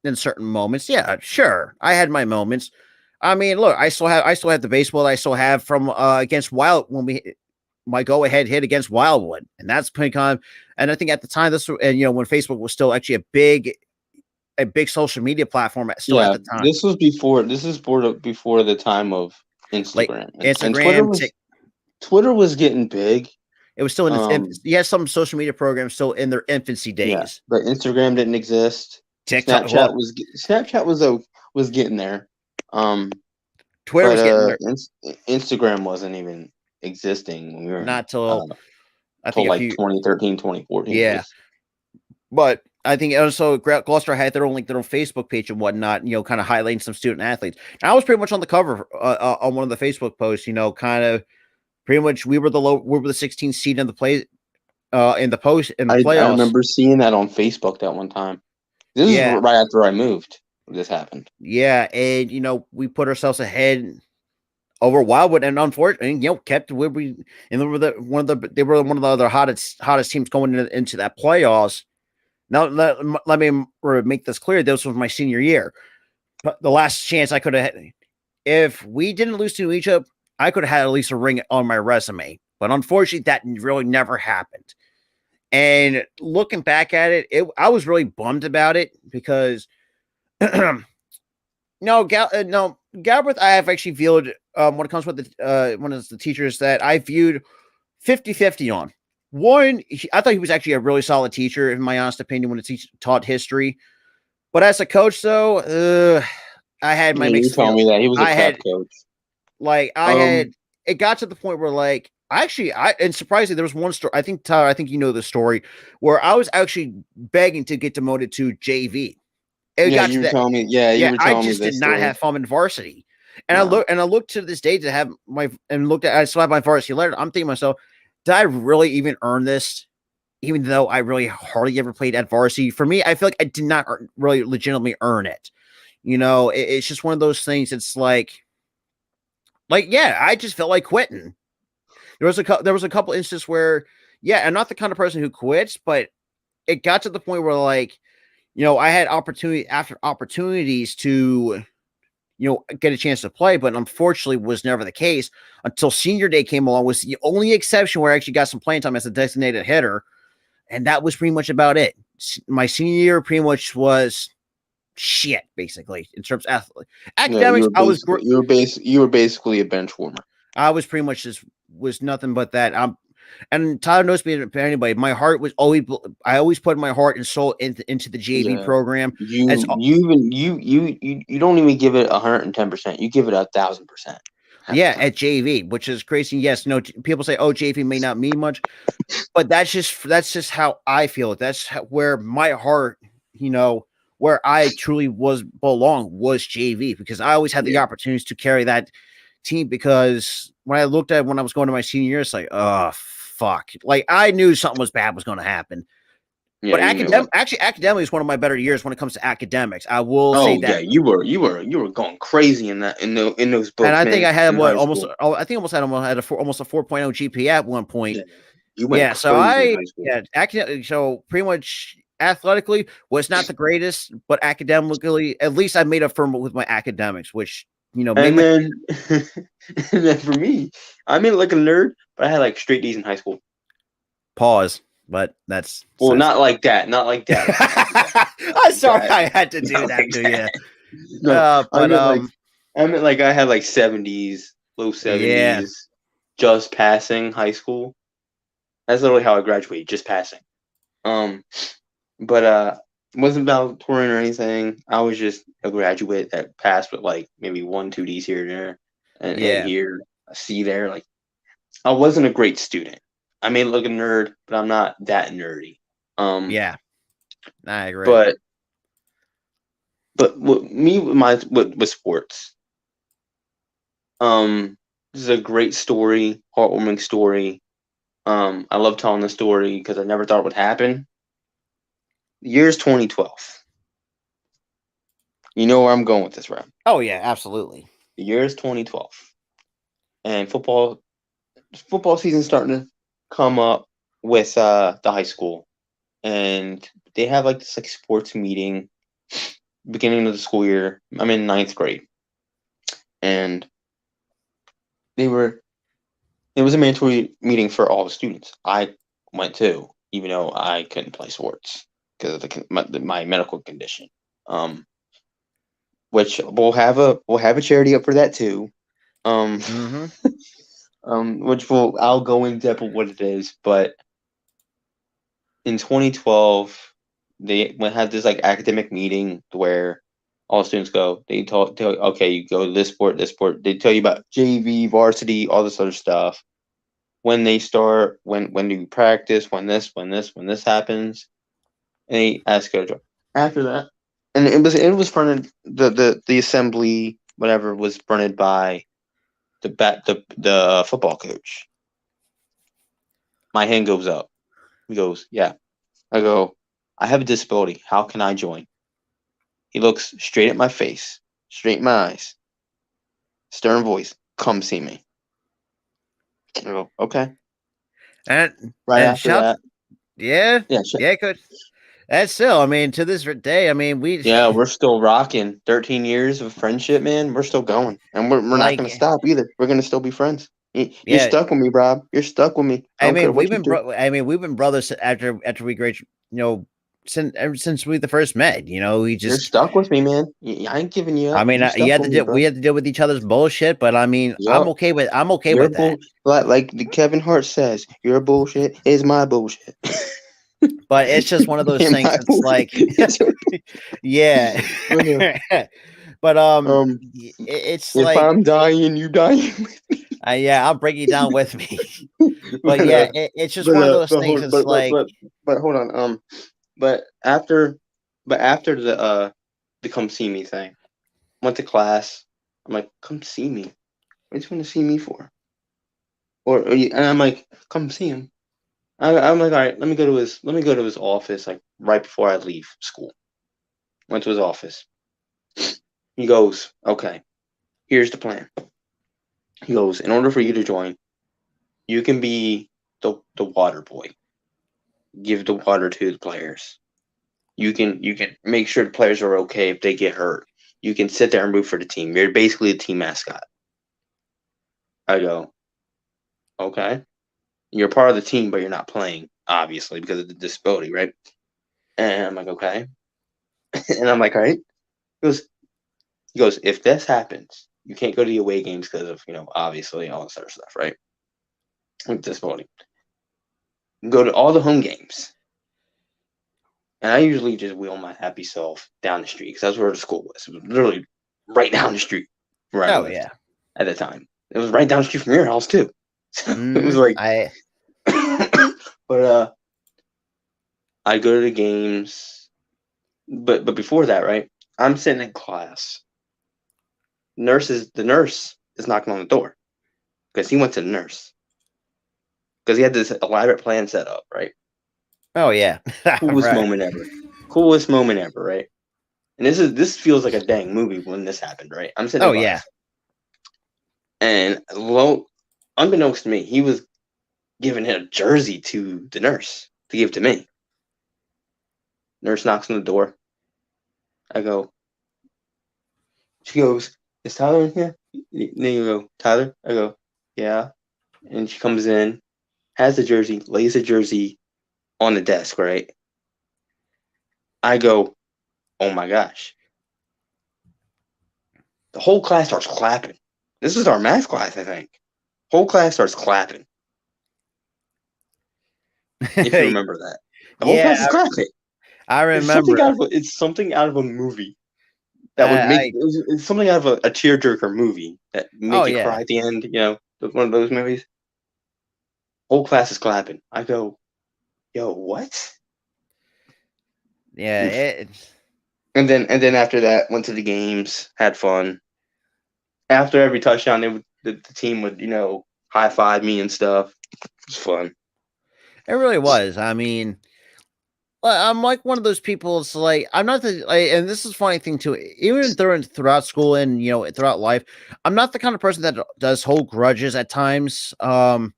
in certain moments. Yeah, sure, I had my moments. I mean, look, I still have the baseball I still have from against Wild when my go ahead hit against Wildwood, and that's pretty kind of, and I think at the time this and when Facebook was still actually a big social media platform at the time. This is before the time of Instagram. And Twitter was getting big. It was still in its you had some social media programs still in their infancy days. Yeah, but Instagram didn't exist. TikTok, Snapchat was getting there. Twitter was getting there. Instagram wasn't even existing when we were not till I think like 2013, 2014. Yeah. But I think also Gloucester had their own Facebook page and whatnot, kind of highlighting some student athletes. And I was pretty much on the cover on one of the Facebook posts, kind of pretty much we were the 16th seed in the play in the playoffs. I remember seeing that on Facebook that one time. This is right after I moved. This happened. Yeah, and we put ourselves ahead over Wildwood, and unfortunately, kept where we and they were one of the other hottest teams going into that playoffs. Now, let me make this clear. This was my senior year. But the last chance I could have had, if we didn't lose to each other, I could have had at least a ring on my resume. But unfortunately, that really never happened. And looking back at it, I was really bummed about it because, Galbraith, I have actually viewed, when it comes with one of the teachers that I viewed 50-50 on. One, I thought he was actually a really solid teacher, in my honest opinion, when he taught history. But as a coach, though, I had my mixed feelings. You told me that he was a crap coach. It got to the point where, and surprisingly, there was one story. I think, Tyler, you know the story, where I was actually begging to get demoted to JV. You were telling me. Yeah, I just did not have fun in varsity. And I looked to this day to have I still have my varsity letter. I'm thinking to myself, did I really even earn this? Even though I really hardly ever played at varsity. For me, I feel like I did not really legitimately earn it. It's just one of those things. It's I just felt like quitting. There was a couple instances where, I'm not the kind of person who quits, but it got to the point where I had opportunity after opportunities to get a chance to play, but unfortunately was never the case until senior day came along. Was the only exception where I actually got some playing time as a designated hitter. And that was pretty much about it. My senior year pretty much was shit, basically, in terms of academics. You were basically a bench warmer. I was pretty much was nothing but that. And Tyler knows me better anybody. My heart was I always put my heart and soul into the JV program. You don't even give it 110%. You give it 1,000%. Yeah, at JV, which is crazy. Yes, people say, "Oh, JV may not mean much," but that's just how I feel. That's where my heart, where I truly belong was JV, because I always had the opportunities to carry that team. Because when I looked at when I was going to my senior year, it's like, oh fuck, I knew something was bad was going to happen. Yeah, but academically is one of my better years when it comes to academics. I will say that. Yeah, you were going crazy in those books. And I think I had almost had a 4.0 GPA at one point. Yeah, you went crazy so pretty much athletically was not the greatest, but academically, at least I made up for with my academics, which and then for me, I made it like a nerd, but I had straight D's in high school. Pause. But that's not like that. Not like that. I'm sorry, I had to do that to you. No, but I meant I had 70s, low 70s, just passing high school. That's literally how I graduated, just passing. But it wasn't valedictorian or anything. I was just a graduate that passed with maybe 1-2 D's here and there, and here a C there. I wasn't a great student. I may look a nerd, but I'm not that nerdy. I agree. But with sports, this is a great story, heartwarming story. I love telling the story because I never thought it would happen. The year is 2012. You know where I'm going with this, right? Oh yeah, absolutely. The year is 2012, and football season starting to come up with the high school, and they have like this like sports meeting beginning of the school year. I'm in ninth grade, and they were it was a mandatory meeting for all the students. I went to, even though I couldn't play sports because of my medical condition. Um, which we'll have a charity up for that too. Um, Mm-hmm. which I'll go in depth with what it is, but in 2012 they had this like academic meeting where all students go. Tell okay, you go to this sport. They tell you about JV, varsity, all this other stuff. When they start, when do you practice? When this happens, and they ask you to join. After that, and it was fronted the assembly whatever was fronted by the football coach. My hand goes up. He goes, yeah. I go, I have a disability. How can I join? He looks straight at my face, straight in my eyes, stern voice. Come see me. I go, okay. And Right and after shout, that, yeah, yeah, yeah, good. That's still, I mean, to this day, I mean, we yeah, we're still rocking. 13 years of friendship, man. We're still going, and we're not like, gonna stop either. We're gonna still be friends. You're yeah. stuck with me, Rob. You're stuck with me. I don't care what you do. I mean, we've been brothers after we grade, since ever since we the first met. We You're just, stuck with me, man. I ain't giving you I up. mean, You you stuck have to with me, deal, we bro. have to deal with each other's bullshit, but I mean, Yup. I'm okay Your with that. bull, like the Kevin Hart says, your bullshit is my bullshit. But it's just one of those And things. my It's bullshit like, is your. yeah, Uh, but um, it's if like, I'm dying, you dying. yeah, I'll bring you down with me. But but yeah, it's just one of those but things. hold It's like, but hold on. But after the come see me thing, went to class. I'm like, come see me. What you want to see me for? And I'm like, come see him. I'm like, all right, let me go to his office like right before I leave school. Went to his office. He goes, okay, here's the plan. He goes, in order for you to join, you can be the water boy. Give the water to the players. You can make sure the players are okay if they get hurt. You can sit there and root for the team. You're basically a team mascot. I go, okay. You're part of the team, but you're not playing, obviously, because of the disability, right? And I'm like, okay. And I'm like, all right. He goes, if this happens, you can't go to the away games because of, obviously all this other stuff, right? With disability. Go to all the home games. And I usually just wheel my happy self down the street because that's where the school was. It was literally right down the street where I oh lived yeah, at the time. It was right down the street from your house too. So it was hmm like, I but I go to the games. But before that, right? I'm sitting in class. The nurse is knocking on the door because he went to the nurse because he had this elaborate plan set up, right? oh yeah, Coolest right. moment ever. Coolest moment ever, right? And this feels like a dang movie when this happened, right? I'm sitting Oh in yeah. class, and unbeknownst to me, he was giving a jersey to the nurse to give to me. Nurse knocks on the door. I go. She goes, "Is Tyler in here?" Then you go, "Tyler." I go, "Yeah." And she comes in, has the jersey, lays the jersey on the desk, right? I go, "Oh my gosh!" The whole class starts clapping. This is our math class, I think. Whole class starts clapping. If you remember that, the whole class is Yeah, clapping. I It's something remember. out of a movie that would make I it's something out of a tearjerker movie that oh make you yeah. cry at the end. One of those movies. Whole class is clapping. I go, yo, what? Yeah, And then after that, went to the games, had fun. After every touchdown, the team would high five me and stuff. It was fun. it really was. I mean, I'm like one of those people. It's like I'm not the and this is a funny thing too. Even throughout school and throughout life, I'm not the kind of person that does hold grudges at times. And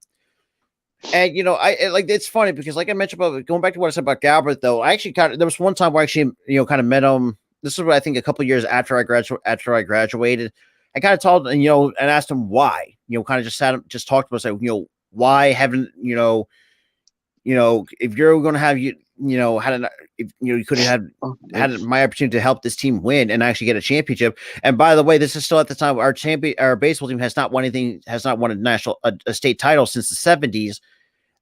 like it's funny because like I mentioned about going back to what I said about Galbert though, I actually there was one time where I actually kind of met him. This is what I think a couple years after I graduated. I kind of told and asked him why. Kind of just talked about say why haven't if you're going to have had an if you could have Oh, had nice. my opportunity to help this team win and actually get a championship. And by the way, this is still at the time our baseball team has not won a state title since the 70s.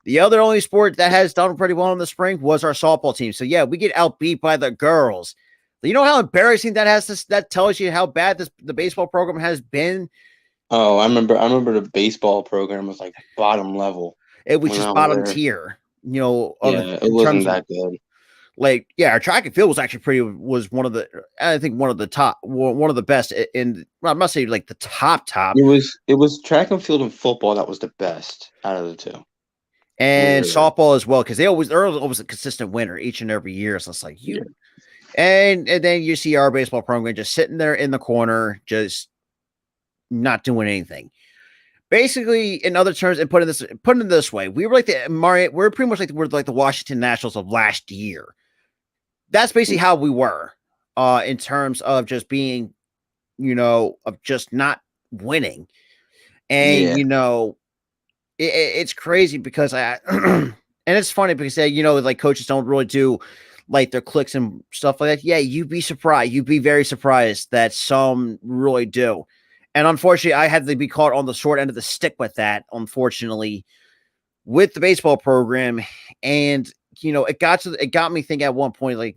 The other only sport that has done pretty well in the spring was our softball team. So yeah, we get outbeat by the girls. You know how embarrassing that that tells you how bad the baseball program has been. Oh, I remember the baseball program was like bottom level It was when I just was bottom there. tier, Yeah, of it in wasn't terms of that good. like our track and field was actually was one of the I think one of the top one of the best in well, I must say like the top It was track and field and football that was the best out of the two. It and really was. softball as well because they're always a consistent winner each and every year. So it's like Yeah. and then you see our baseball program just sitting there in the corner, just not doing anything. Basically, in other terms, and putting it this way, we were like we're pretty much like we're like the Washington Nationals of last year. That's basically how we were, in terms of just being, of just not winning. And Yeah. it's crazy because and it's funny because like coaches don't really do like their clicks and stuff like that. Yeah, you'd be very surprised that some really do. And unfortunately, I had to be caught on the short end of the stick with that, unfortunately, with the baseball program. And it got me thinking at one point, like,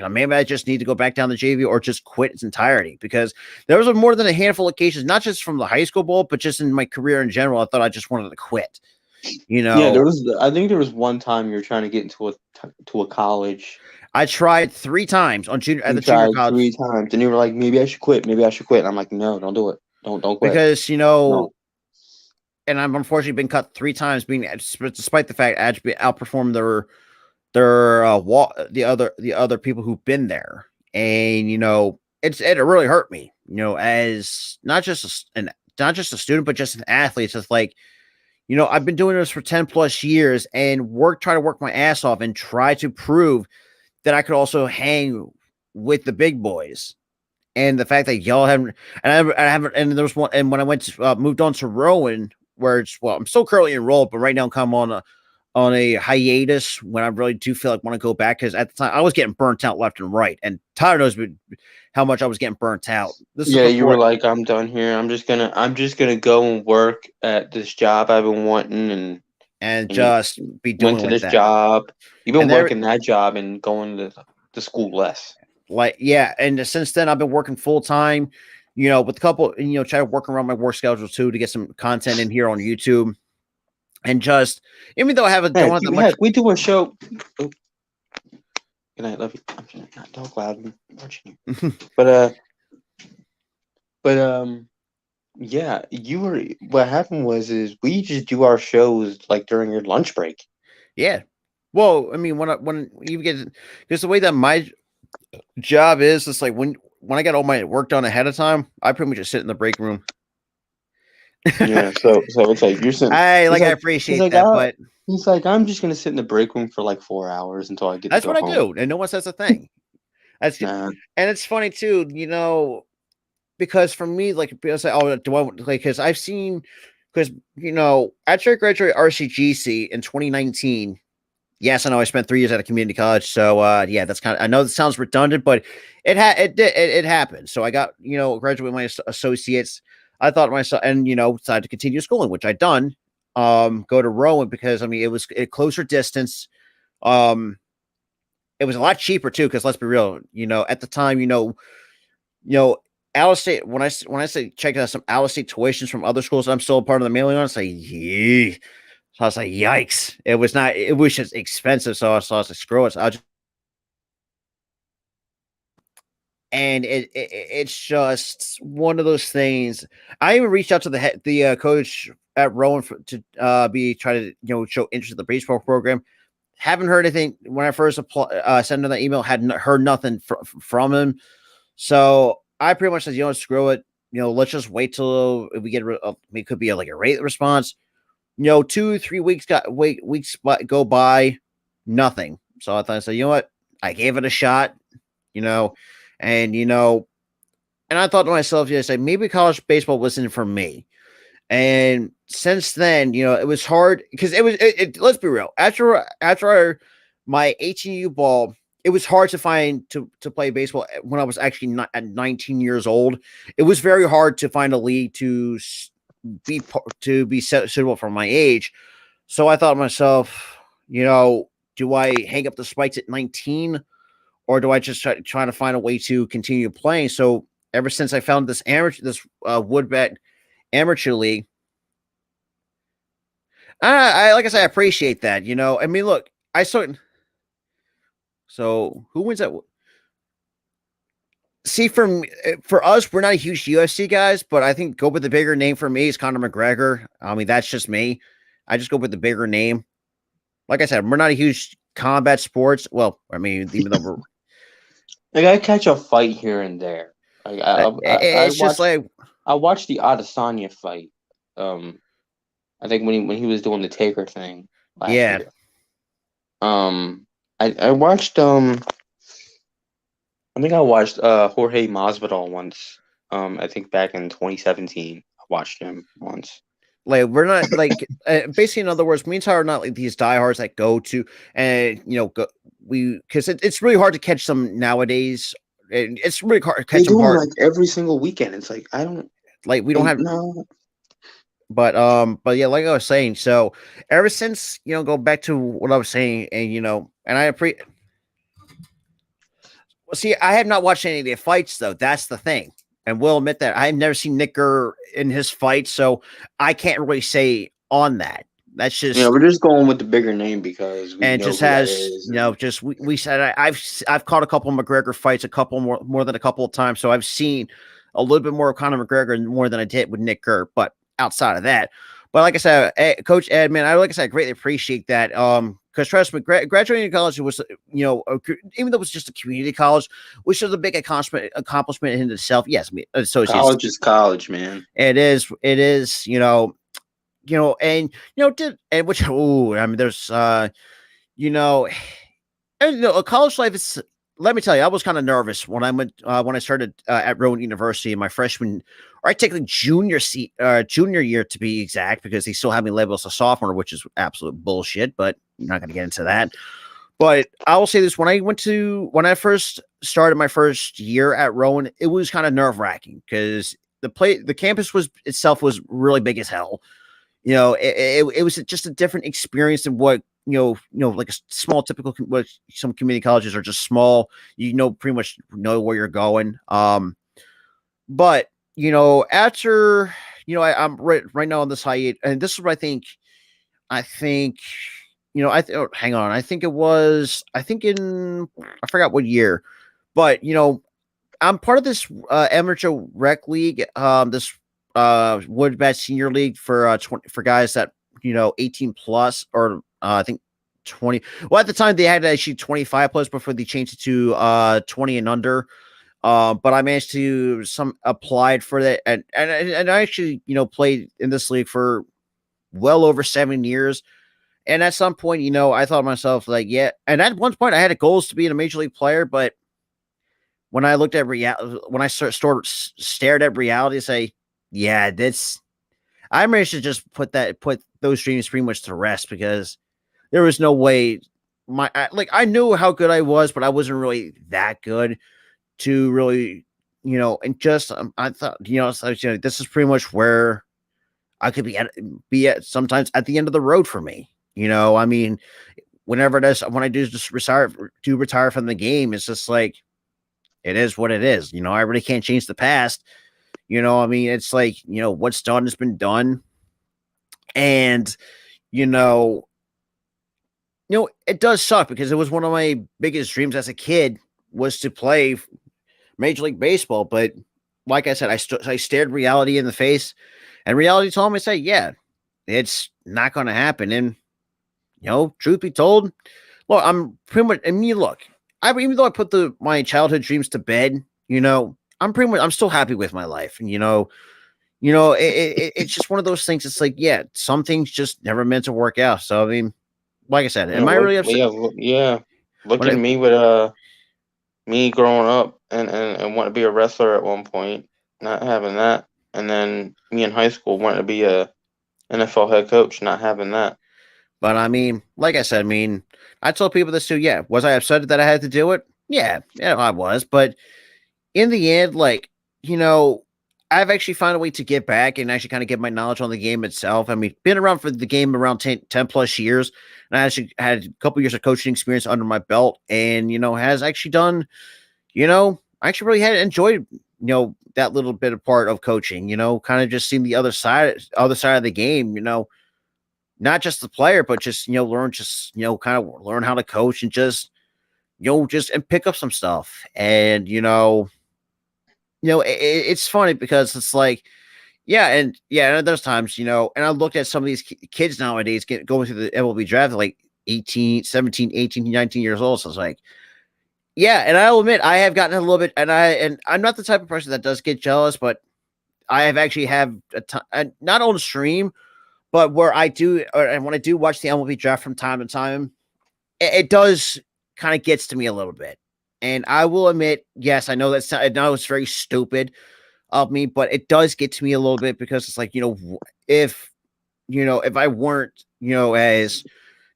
maybe I just need to go back down the JV or just quit its entirety because there was more than a handful of occasions, not just from the high school bowl, but just in my career in general. I thought I just wanted to quit. You Yeah, know, I think there was one time you were trying to get into a college. I tried 3 times at You the junior tried three college times, and you were like, "Maybe I should quit. Maybe I should quit." And I'm like, "No, don't do it. Don't quit. because No." and I'm unfortunately been cut 3 times, being despite the fact I actually outperformed the other people who've been there, and it really hurt me, as not just a student, but just an athlete. It's just like I've been doing this for 10 plus years and try to work my ass off and try to prove that I could also hang with the big boys. And the fact that y'all haven't, I haven't, and there was one, and when I went to, moved on to Rowan, where I'm still currently enrolled, but right now I'm kind of on a hiatus when I really do feel like want to go back because at the time I was getting burnt out left and right, and Tyler knows how much I was getting burnt out. This is Yeah, you were before like, "I'm done here. I'm just gonna go and work at this job I've been wanting," and and you just be went doing to with this that. job. You've been And there, working that job and going to school less. like, yeah, and since then I've been working full time, with a couple, try to work around my work schedule too to get some content in here on YouTube, and just even though don't have that much. Heck, we do a show. Oh, good night, love you. I'm trying to not talk loud and watching you. But yeah, you were. What happened was is we just do our shows like during your lunch break. Yeah. Well, I mean, when you get because the way that my job is, it's like when I get all my work done ahead of time, I pretty much just sit in the break room. Yeah, so it's like you're sitting. I He's appreciate like that, but he's like I'm just gonna sit in the break room for like 4 hours until I get to that's go what I home. do, and no one says a thing. Nah, And it's funny too, because for me, like, people say, "Oh, do I?" Like, because I've seen, because after I graduated RCGC in 2019. Yes, I know I spent 3 years at a community college, so yeah, that's kind of. I know that sounds redundant, but it happened. So I got graduate my associates. I thought myself, and decided to continue schooling, which I done. Go to Rowan because I mean it was a closer distance. Um, it was a lot cheaper too, because let's be real, at the time, you know, out of state. When I say check out some out of state tuitions from other schools, I'm still a part of the mailing list. Say, yeah. So I was like, yikes! It was not. It was just expensive. So I was like, screw it. and it's just one of those things. I even reached out to the coach at Rowan to be try to show interest in the baseball program. Haven't heard anything when I first sent him that email. Hadn't heard nothing from him. So I pretty much said, screw it. Let's just wait till we get. It could be like a rate response. 2-3 weeks weeks go by, nothing. So I thought, I said, what? I gave it a shot. And and I thought to myself, maybe college baseball wasn't for me. And since then, it was hard because let's be real. After my 18U ball, it was hard to find to play baseball when I was actually not at 19 years old. It was very hard to find a league to be suitable for my age. So I thought to myself, do I hang up the spikes at 19, or do I just try to find a way to continue playing? So ever since I found this Woodbat amateur league, I like I said, I appreciate that. I mean, look, I saw. So who wins that? See, for us, we're not a huge UFC guys, but I think go with the bigger name for me is Conor McGregor. I mean, that's just me. I just go with the bigger name. Like I said, we're not a huge combat sports. Well, I mean, even though we're like, I catch a fight here and there. it's just like I watched the Adesanya fight. I think when he was doing the Taker thing last year. I watched I think I watched Jorge Masvidal once. I think back in 2017, I watched him once. Like, we're not like basically, in other words, me and Tyler are not like these diehards that go to and because it's really hard to catch them nowadays. It's really hard to catch them hard. Like every single weekend. It's like I don't like we don't have no. But yeah, like I was saying, so ever since go back to what I was saying, and and I appreciate. Well, see, I have not watched any of their fights though. That's the thing, and will admit that I've never seen Nicker in his fights, so I can't really say on that. That's just we're just going with the bigger name because we and know just who has that is. Just we said I've caught a couple of McGregor fights, a couple more than a couple of times, so I've seen a little bit more of Conor McGregor more than I did with Nick Kerr, but outside of that. But like I said, Coach Ed, man, I greatly appreciate that. Because trust me, graduating college was, even though it was just a community college, which is a big accomplishment in itself. Yes, I mean, college is college, man. It is, and which I mean, there's a college life is. Let me tell you, I was kind of nervous when I went when I started at Rowan University in my freshman, or I take the junior year to be exact, because they still have me labeled as a sophomore, which is absolute bullshit. But I'm not going to get into that. But I will say this: when I first started my first year at Rowan, it was kind of nerve wracking because the campus itself was really big as hell. It was just a different experience than what. Like a small typical, some community colleges are just small. Pretty much know where you're going. But after I'm right now on this hiatus, and this is what I think. Hang on. I think in I forgot what year, but I'm part of this amateur rec league. This Woodbat Senior League for guys that 18 plus, or I think 20. Well, at the time they had actually 25 plus before they changed it to 20 and under. But I managed to applied for that, and I actually played in this league for well over 7 years. And at some point, I thought to myself, like, yeah. And at one point, I had goals to be a major league player, but when I looked at when I stared at reality, I say, yeah, I managed to just put those dreams pretty much to rest, because there was no way I knew how good I was, but I wasn't really that good to really, and just, I thought, this is pretty much where I could be at sometimes at the end of the road for me. I mean, when I do just retire from the game, it's just like, it is what it is. I really can't change the past. I mean, it's like, what's done has been done. And, it does suck, because it was one of my biggest dreams as a kid was to play Major League Baseball. But like I said, I stared reality in the face, and reality told me to say, yeah, it's not going to happen. And truth be told, look, I'm pretty much. I mean, look, even though I put my childhood dreams to bed, I'm still happy with my life, and it's just one of those things. It's like, yeah, some things just never meant to work out. So I mean, like I said, am I really upset? Yeah. Look When at I, me with me growing up and wanting to be a wrestler at one point, not having that, and then me in high school wanting to be a NFL head coach, not having that. but I mean, like I said, I mean, I told people this too. Yeah, was I upset that I had to do it? Yeah, I was. But in the end, like, you know, I've actually found a way to get back and actually kind of get my knowledge on the game itself. I mean, been around for the game around 10 plus years, and I actually had a couple years of coaching experience under my belt, and has actually done, I actually really had enjoyed, that little bit of part of coaching, kind of just seeing the other side of the game, not just the player, but just, learn, just, kind of learn how to coach and just, and pick up some stuff. And, it's funny because it's like, and there's times, and I looked at some of these kids nowadays going through the MLB draft, like 18, 17, 18, 19 years old. So it's like, yeah, and I'll admit I have gotten a little bit, and I'm not the type of person that does get jealous, but I have actually have not on stream, but where I do, and when I do watch the MLB draft from time to time, it does kind of gets to me a little bit. And I will admit, yes, I know it's very stupid of me, but it does get to me a little bit because it's like, if if I weren't, as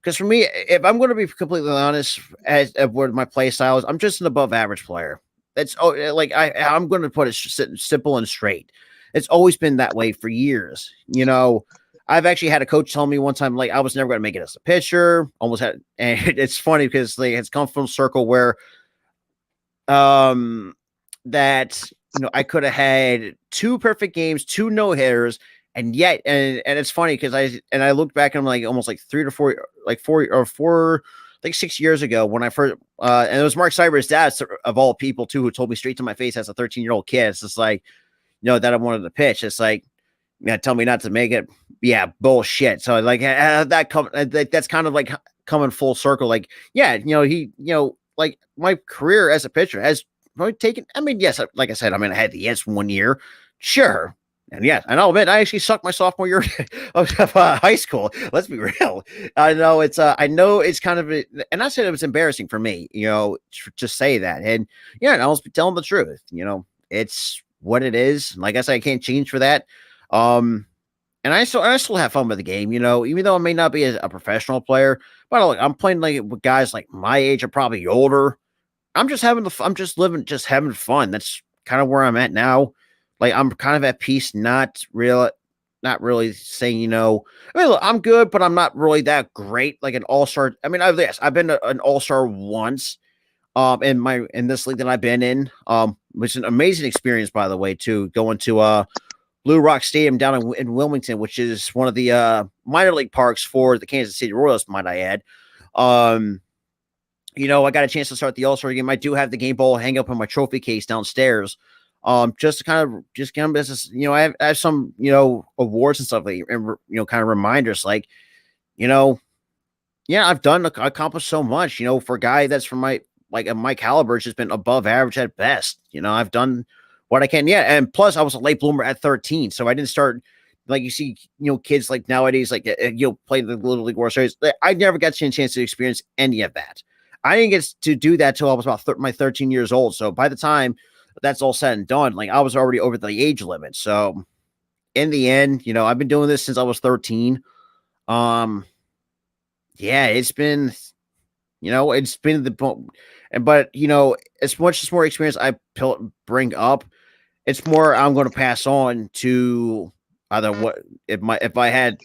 because for me, if I'm going to be completely honest, as of what my play style is, I'm just an above average player. That's like I'm going to put it simple and straight. It's always been that way for years. I've actually had a coach tell me one time, like, I was never going to make it as a pitcher. Almost had, and it's funny because like it's come from a circle where, that I could have had two perfect games, two no hitters, and yet, and it's funny because I looked back and I'm like almost like 3 to 4, like 4 or 4, like 6 years ago when I first, and it was Mark Cyber's dad of all people too, who told me straight to my face as a 13-year-old kid. It's just like, that I wanted to pitch. It's like, yeah, tell me not to make it. Yeah, bullshit. So like that's kind of like coming full circle. Like, yeah, like my career as a pitcher has probably taken. I mean, yes, like I said, I mean, I had the yes 1 year, sure. And yeah, and I'll admit, I actually sucked my sophomore year of high school. Let's be real. I know it's kind of, and I said it was embarrassing for me, to say that. And yeah, and I was telling the truth. It's what it is. Like I said, I can't change for that. And I still have fun with the game, even though I may not be a professional player, but look, I'm playing like with guys like my age or probably older. I'm just I'm just living, just having fun. That's kind of where I'm at now. Like I'm kind of at peace, not really saying, I mean, look, I'm good, but I'm not really that great. Like an all-star. I mean, I've been an all-star once, in this league that I've been in, which is an amazing experience, by the way, too, going to, Blue Rock Stadium down in Wilmington, which is one of the minor league parks for the Kansas City Royals, might I add. I got a chance to start the All-Star game. I do have the game ball hang up in my trophy case downstairs. Just to kind of business, I have some, awards and stuff, like, and, kind of reminders, like, yeah, I've accomplished so much, for a guy that's from my caliber, it's just been above average at best. I've done what I can. Yeah. And plus I was a late bloomer at 13. So I didn't start, like you see, kids like nowadays, like, play the Little League World Series. I never got a chance to experience any of that. I didn't get to do that till I was about my 13 years old. So by the time that's all said and done, like I was already over the age limit. So in the end, I've been doing this since I was 13. Yeah, it's been but as much as more experience I bring up, it's more I'm going to pass on to either what if I had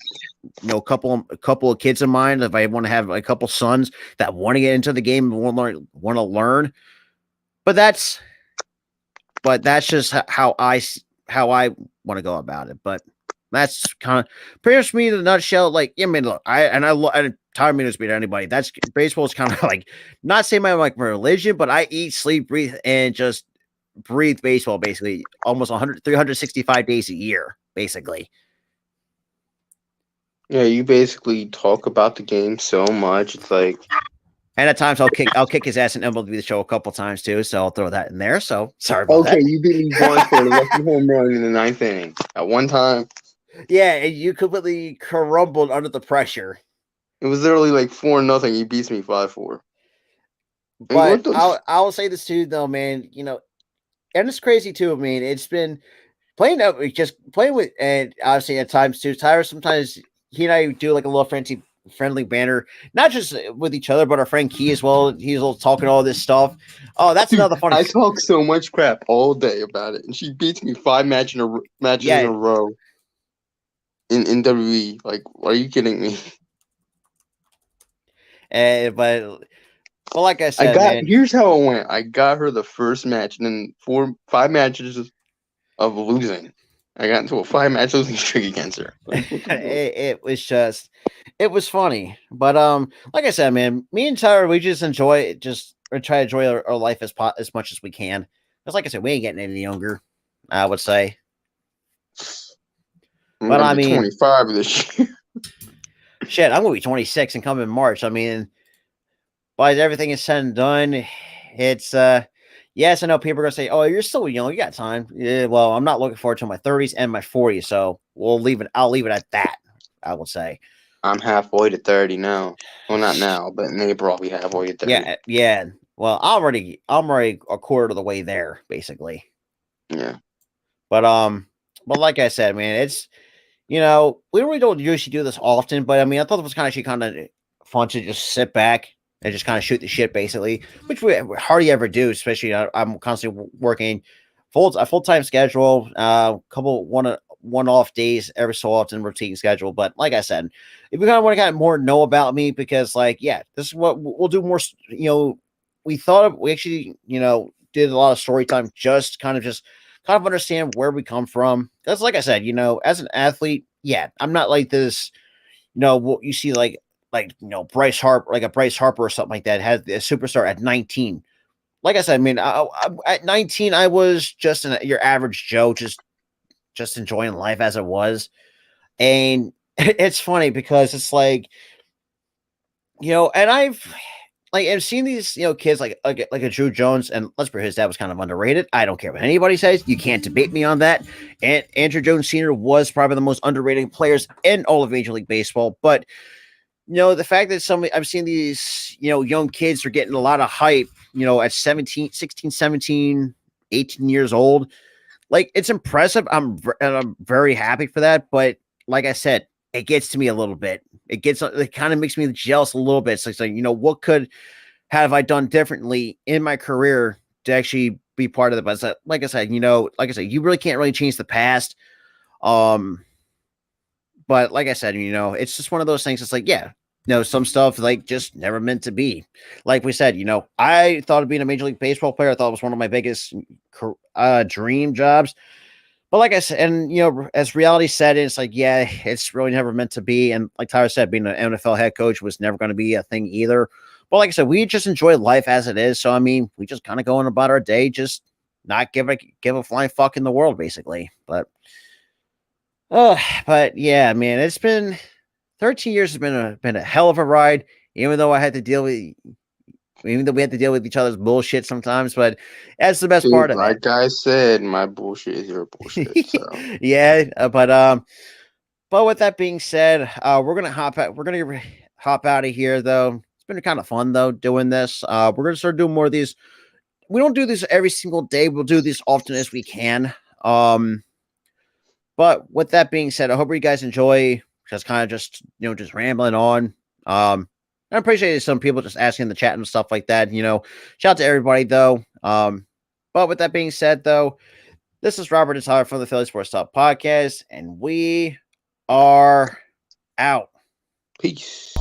a couple of kids in mind, if I want to have a couple sons that want to get into the game and want to learn, but that's just how I want to go about it. But that's kind of pretty much me in a nutshell. Like, I mean, look, I tired me to speak to anybody. That's baseball is kind of like, not saying my religion, but I eat, sleep, breathe, and just breathe baseball basically almost 100, 365 days a year, basically. Yeah, you basically talk about the game so much. It's like, And at times I'll kick his ass in MLB The Show a couple times too, so I'll throw that in there. So sorry about okay, that. you beat me once for a lucky home run in the ninth inning. At one time, Yeah, and you completely crumbled under the pressure. it was literally like 4-0. He beats me 5-4. And But what the? I'll say this too, though, man. You know, and it's crazy too. I mean, it's been playing up, just playing with, and obviously at times too. Tyler, sometimes he and I do like a little friendly banner, not just with each other, but our friend Key as well. He's all talking all this stuff. Oh, that's Dude, another funny. I talk so much crap all day about it, and she beats me 5 matches in Yeah, a row in WWE. Like, are you kidding me? but like I said, man. Here's how it went. I got her the first match, and then 5 matches of losing. I got into a 5 match losing streak against her. Like, it was just, it was funny. But like I said, man, me and Tyler, we just enjoy just or try to enjoy our life as much as we can. Because like I said, we ain't getting any younger, I would say. I'm But gonna I be mean, 25 this year. shit, I'm gonna be 26 and come in March. I mean, by everything is said and done, it's yes, I know people are gonna say, "Oh, you're still young, you got time." Yeah, well, I'm not looking forward to my 30s and my 40s, so I'll leave it at that. I will say. I'm halfway to 30 now. Well, not now, but in April I'll be halfway to 30. Yeah. Well, I'm already a quarter of the way there, basically. Yeah. But like I said, man, it's we really don't usually do this often, but I mean, I thought it was kind of fun to just sit back and just kind of shoot the shit, basically, which we hardly ever do. Especially, I'm constantly working a full time schedule, couple one off days every so often, routine schedule. But like I said, if you kind of want to kind of more know about me, because like, yeah, this is what we'll do more. We actually, did a lot of story time, just kind of understand where we come from. Because like I said, as an athlete, yeah, I'm not like this, what you see Bryce Harper, like a Bryce Harper or something like that, had a superstar at 19. Like I said, I mean, at 19, I was just your average Joe, just enjoying life as it was. And it's funny because it's like, and I've seen these, kids like a Drew Jones, and let's be his dad was kind of underrated. I don't care what anybody says. You can't debate me on that. And Andrew Jones Sr. was probably the most underrated players in all of Major League Baseball. But, the fact that I've seen these, young kids are getting a lot of hype, at 16, 17, 18 years old. Like, it's impressive. I'm very happy for that. But like I said, it gets to me a little bit. It kind of makes me jealous a little bit. So it's like, what have I done differently in my career to actually be part of it? But like I said, you really can't really change the past. But like I said, it's just one of those things. It's like, yeah, some stuff like just never meant to be. Like we said, I thought of being a Major League Baseball player. I thought it was one of my biggest dream jobs. But like I said, and as reality set, it's like, yeah, it's really never meant to be. And like Tyler said, being an NFL head coach was never going to be a thing either. But like I said, we just enjoy life as it is. So I mean, we just kind of go on about our day, just not give a flying fuck in the world, basically. But yeah, man, it's been 13 years. Has been a hell of a ride. Even though we had to deal with each other's bullshit sometimes, but that's the best Dude, part of it. like I said, my bullshit is your bullshit. So. Yeah, but with that being said, we're gonna hop out of here. Though it's been kind of fun though doing this. We're gonna start doing more of these. We don't do this every single day. We'll do these often as we can. But with that being said, I hope you guys enjoy just kind of just rambling on. I appreciate some people just asking in the chat and stuff like that. Shout out to everybody though. But with that being said, though, this is Robert and Tyler from the Philly Sports Talk Podcast, and we are out. Peace.